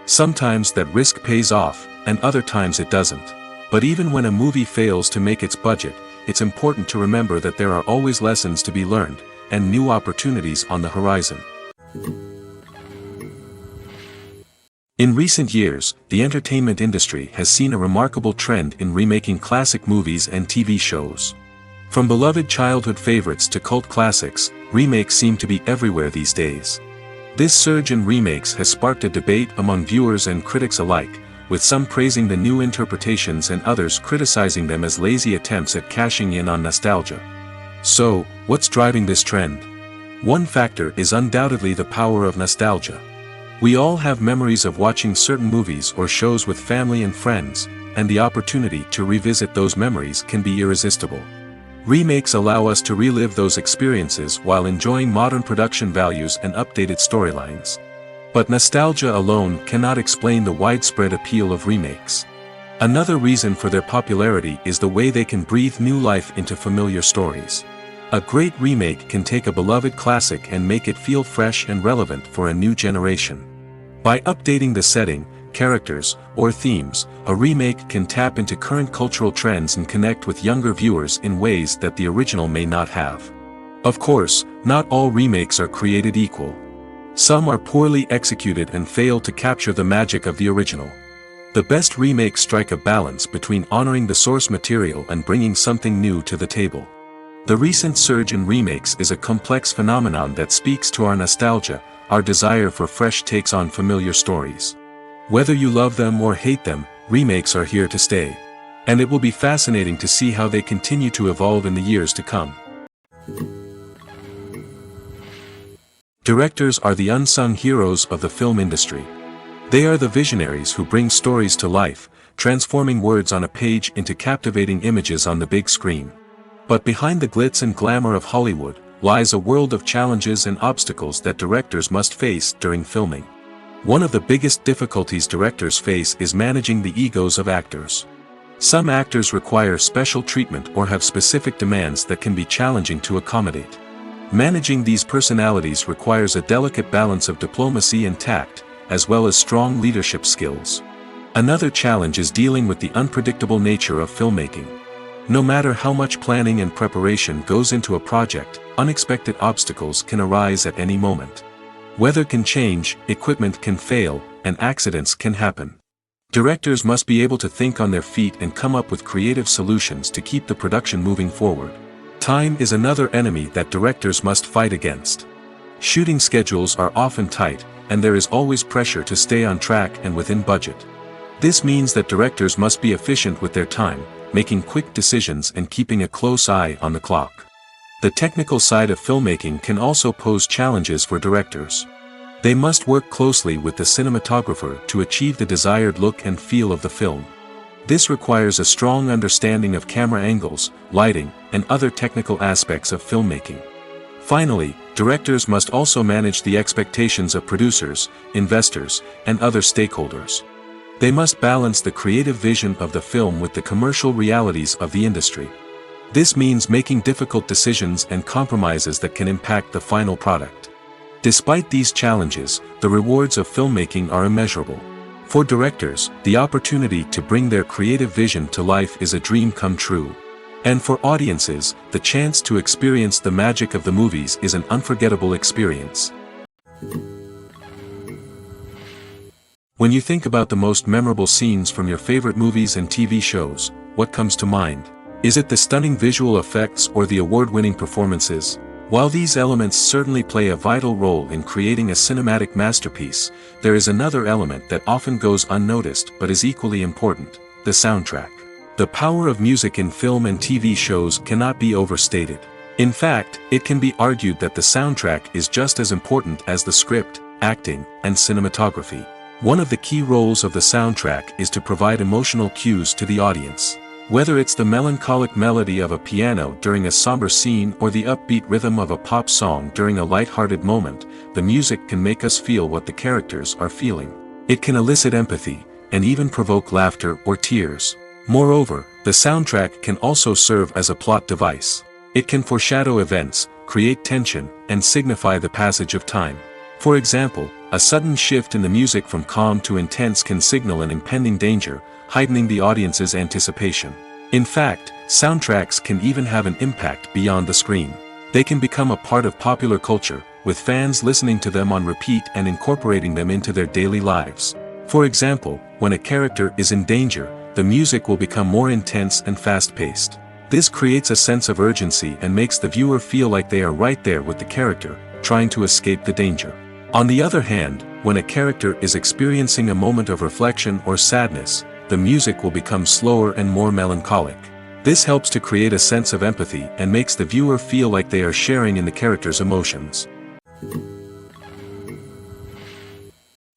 Sometimes that risk pays off, and other times it doesn't. But even when a movie fails to make its budget, it's important to remember that there are always lessons to be learned, and new opportunities on the horizon. In recent years, the entertainment industry has seen a remarkable trend in remaking classic movies and TV shows. From beloved childhood favorites to cult classics, remakes seem to be everywhere these days. This surge in remakes has sparked a debate among viewers and critics alike, with some praising the new interpretations and others criticizing them as lazy attempts at cashing in on nostalgia. So, what's driving this trend? One factor is undoubtedly the power of nostalgia. We all have memories of watching certain movies or shows with family and friends, and the opportunity to revisit those memories can be irresistible. Remakes allow us to relive those experiences while enjoying modern production values and updated storylines. But nostalgia alone cannot explain the widespread appeal of remakes. Another reason for their popularity is the way they can breathe new life into familiar stories. A great remake can take a beloved classic and make it feel fresh and relevant for a new generation. By updating the setting, characters, or themes, a remake can tap into current cultural trends and connect with younger viewers in ways that the original may not have. Of course, not all remakes are created equal. Some are poorly executed and fail to capture the magic of the original. The best remakes strike a balance between honoring the source material and bringing something new to the table. The recent surge in remakes is a complex phenomenon that speaks to our nostalgia, our desire for fresh takes on familiar stories. Whether you love them or hate them, remakes are here to stay. And it will be fascinating to see how they continue to evolve in the years to come. Directors are the unsung heroes of the film industry. They are the visionaries who bring stories to life, transforming words on a page into captivating images on the big screen. But behind the glitz and glamour of Hollywood, lies a world of challenges and obstacles that directors must face during filming. One of the biggest difficulties directors face is managing the egos of actors. Some actors require special treatment or have specific demands that can be challenging to accommodate. Managing these personalities requires a delicate balance of diplomacy and tact, as well as strong leadership skills. Another challenge is dealing with the unpredictable nature of filmmaking. No matter how much planning and preparation goes into a project, unexpected obstacles can arise at any moment. Weather can change, equipment can fail, and accidents can happen. Directors must be able to think on their feet and come up with creative solutions to keep the production moving forward. Time is another enemy that directors must fight against. Shooting schedules are often tight, and there is always pressure to stay on track and within budget. This means that directors must be efficient with their time, making quick decisions and keeping a close eye on the clock. The technical side of filmmaking can also pose challenges for directors. They must work closely with the cinematographer to achieve the desired look and feel of the film. This requires a strong understanding of camera angles, lighting, and other technical aspects of filmmaking. Finally, directors must also manage the expectations of producers, investors, and other stakeholders. They must balance the creative vision of the film with the commercial realities of the industry. This means making difficult decisions and compromises that can impact the final product. Despite these challenges, the rewards of filmmaking are immeasurable. For directors, the opportunity to bring their creative vision to life is a dream come true. And for audiences, the chance to experience the magic of the movies is an unforgettable experience. When you think about the most memorable scenes from your favorite movies and TV shows, what comes to mind? Is it the stunning visual effects or the award-winning performances? While these elements certainly play a vital role in creating a cinematic masterpiece, there is another element that often goes unnoticed but is equally important: the soundtrack. The power of music in film and TV shows cannot be overstated. In fact, it can be argued that the soundtrack is just as important as the script, acting, and cinematography. One of the key roles of the soundtrack is to provide emotional cues to the audience. Whether it's the melancholic melody of a piano during a somber scene or the upbeat rhythm of a pop song during a light-hearted moment, the music can make us feel what the characters are feeling. It can elicit empathy, and even provoke laughter or tears. Moreover, the soundtrack can also serve as a plot device. It can foreshadow events, create tension, and signify the passage of time. For example, a sudden shift in the music from calm to intense can signal an impending danger, heightening the audience's anticipation. In fact, soundtracks can even have an impact beyond the screen. They can become a part of popular culture, with fans listening to them on repeat and incorporating them into their daily lives. For example, when a character is in danger, the music will become more intense and fast-paced. This creates a sense of urgency and makes the viewer feel like they are right there with the character, trying to escape the danger. On the other hand, when a character is experiencing a moment of reflection or sadness, the music will become slower and more melancholic. This helps to create a sense of empathy and makes the viewer feel like they are sharing in the character's emotions.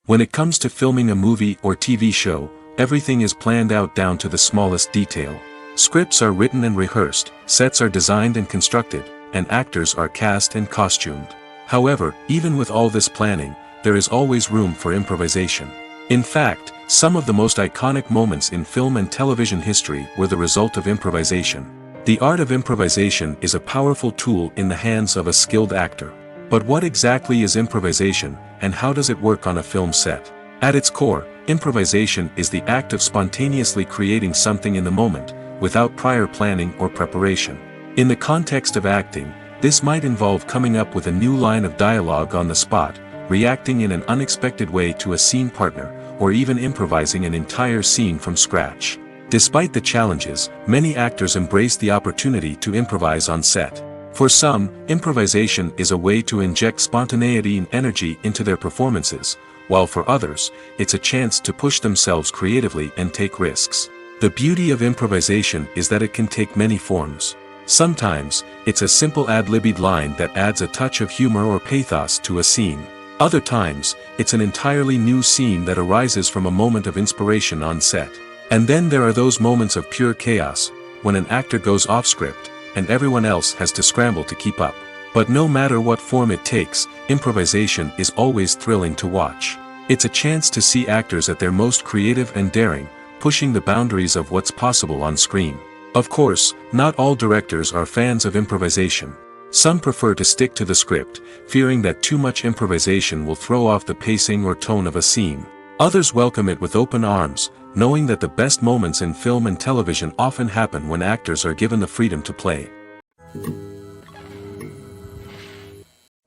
When it comes to filming a movie or TV show, everything is planned out down to the smallest detail. Scripts are written and rehearsed, sets are designed and constructed, and actors are cast and costumed. However, even with all this planning, there is always room for improvisation. In fact, some of the most iconic moments in film and television history were the result of improvisation. The art of improvisation is a powerful tool in the hands of a skilled actor. But what exactly is improvisation, and how does it work on a film set? At its core, improvisation is the act of spontaneously creating something in the moment, without prior planning or preparation. In the context of acting, this might involve coming up with a new line of dialogue on the spot, reacting in an unexpected way to a scene partner, or even improvising an entire scene from scratch. Despite the challenges, many actors embrace the opportunity to improvise on set. For some, improvisation is a way to inject spontaneity and energy into their performances, while for others, it's a chance to push themselves creatively and take risks. The beauty of improvisation is that it can take many forms. Sometimes, it's a simple ad-libbed line that adds a touch of humor or pathos to a scene. Other times, it's an entirely new scene that arises from a moment of inspiration on set. And then there are those moments of pure chaos, when an actor goes off script, and everyone else has to scramble to keep up. But no matter what form it takes, improvisation is always thrilling to watch. It's a chance to see actors at their most creative and daring, pushing the boundaries of what's possible on screen. Of course, not all directors are fans of improvisation. Some prefer to stick to the script, fearing that too much improvisation will throw off the pacing or tone of a scene. Others welcome it with open arms, knowing that the best moments in film and television often happen when actors are given the freedom to play.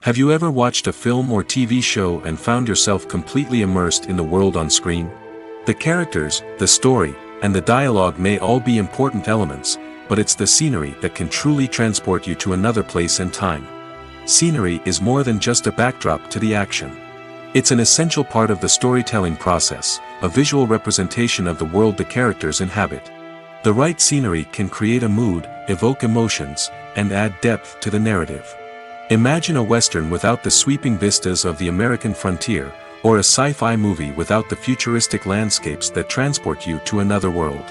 Have you ever watched a film or TV show and found yourself completely immersed in the world on screen? The characters, the story, and the dialogue may all be important elements, but it's the scenery that can truly transport you to another place and time. Scenery is more than just a backdrop to the action. It's an essential part of the storytelling process, a visual representation of the world the characters inhabit. The right scenery can create a mood, evoke emotions, and add depth to the narrative. Imagine a Western without the sweeping vistas of the American frontier, or a sci-fi movie without the futuristic landscapes that transport you to another world.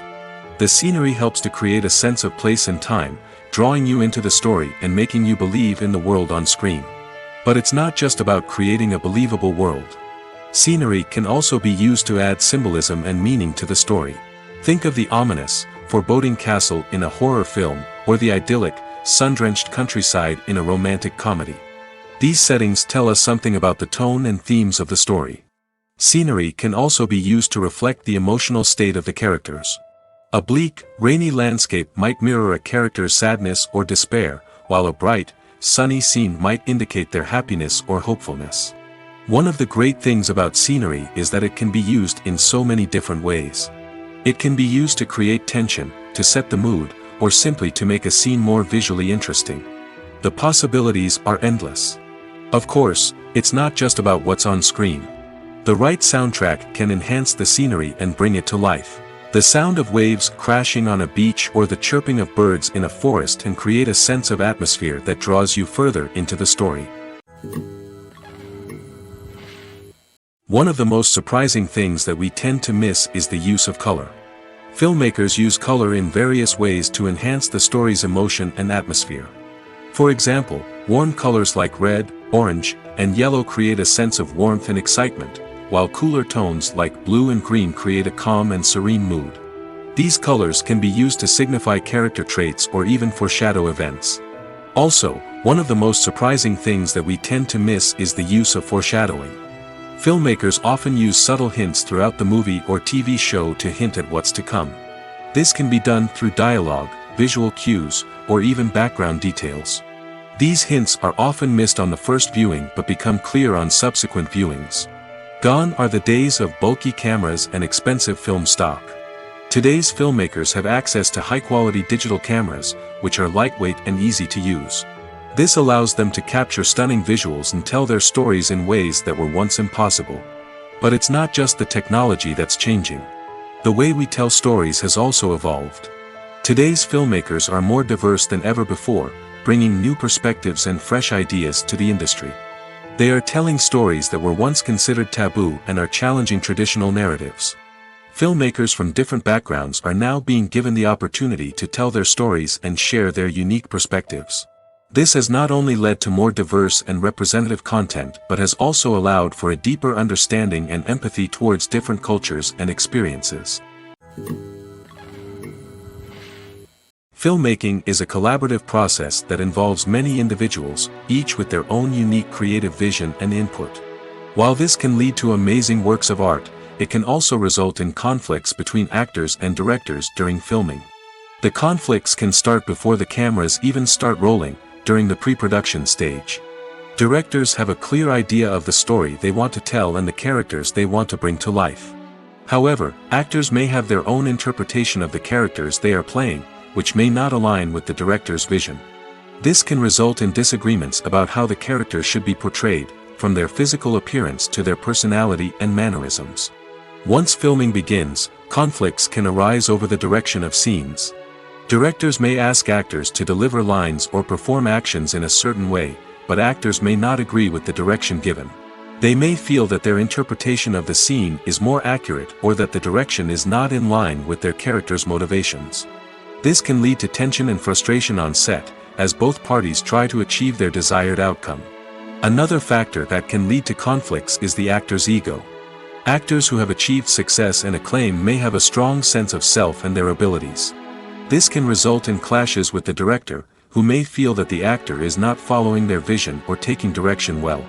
The scenery helps to create a sense of place and time, drawing you into the story and making you believe in the world on screen. But it's not just about creating a believable world. Scenery can also be used to add symbolism and meaning to the story. Think of the ominous, foreboding castle in a horror film, or the idyllic, sun-drenched countryside in a romantic comedy. These settings tell us something about the tone and themes of the story. Scenery can also be used to reflect the emotional state of the characters. A bleak, rainy landscape might mirror a character's sadness or despair, while a bright, sunny scene might indicate their happiness or hopefulness. One of the great things about scenery is that it can be used in so many different ways. It can be used to create tension, to set the mood, or simply to make a scene more visually interesting. The possibilities are endless. Of course, it's not just about what's on screen. The right soundtrack can enhance the scenery and bring it to life. The sound of waves crashing on a beach or the chirping of birds in a forest can create a sense of atmosphere that draws you further into the story. One of the most surprising things that we tend to miss is the use of color. Filmmakers use color in various ways to enhance the story's emotion and atmosphere. For example, warm colors like red, orange, and yellow create a sense of warmth and excitement, while cooler tones like blue and green create a calm and serene mood. These colors can be used to signify character traits or even foreshadow events. Also, one of the most surprising things that we tend to miss is the use of foreshadowing. Filmmakers often use subtle hints throughout the movie or TV show to hint at what's to come. This can be done through dialogue, visual cues, or even background details. These hints are often missed on the first viewing but become clear on subsequent viewings. Gone are the days of bulky cameras and expensive film stock. Today's filmmakers have access to high-quality digital cameras, which are lightweight and easy to use. This allows them to capture stunning visuals and tell their stories in ways that were once impossible. But it's not just the technology that's changing. The way we tell stories has also evolved. Today's filmmakers are more diverse than ever before, bringing new perspectives and fresh ideas to the industry. They are telling stories that were once considered taboo and are challenging traditional narratives. Filmmakers from different backgrounds are now being given the opportunity to tell their stories and share their unique perspectives. This has not only led to more diverse and representative content but has also allowed for a deeper understanding and empathy towards different cultures and experiences. Filmmaking is a collaborative process that involves many individuals, each with their own unique creative vision and input. While this can lead to amazing works of art, it can also result in conflicts between actors and directors during filming. The conflicts can start before the cameras even start rolling, during the pre-production stage. Directors have a clear idea of the story they want to tell and the characters they want to bring to life. However, actors may have their own interpretation of the characters they are playing, which may not align with the director's vision. This can result in disagreements about how the characters should be portrayed, from their physical appearance to their personality and mannerisms. Once filming begins, conflicts can arise over the direction of scenes. Directors may ask actors to deliver lines or perform actions in a certain way, but actors may not agree with the direction given. They may feel that their interpretation of the scene is more accurate or that the direction is not in line with their character's motivations. This can lead to tension and frustration on set, as both parties try to achieve their desired outcome. Another factor that can lead to conflicts is the actor's ego. Actors who have achieved success and acclaim may have a strong sense of self and their abilities. This can result in clashes with the director, who may feel that the actor is not following their vision or taking direction well.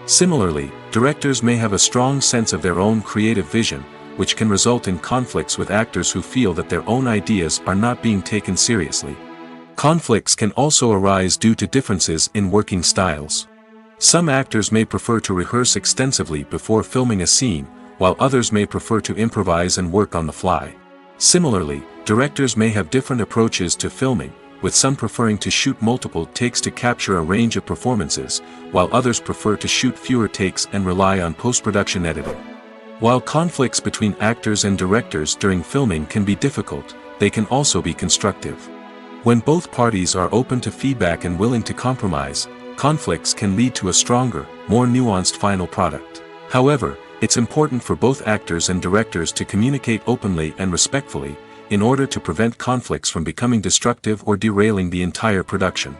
Similarly, directors may have a strong sense of their own creative vision, which can result in conflicts with actors who feel that their own ideas are not being taken seriously. Conflicts can also arise due to differences in working styles. Some actors may prefer to rehearse extensively before filming a scene, while others may prefer to improvise and work on the fly. Similarly, directors may have different approaches to filming, with some preferring to shoot multiple takes to capture a range of performances, while others prefer to shoot fewer takes and rely on post-production editing. While conflicts between actors and directors during filming can be difficult, they can also be constructive. When both parties are open to feedback and willing to compromise, conflicts can lead to a stronger, more nuanced final product. However, it's important for both actors and directors to communicate openly and respectfully, in order to prevent conflicts from becoming destructive or derailing the entire production.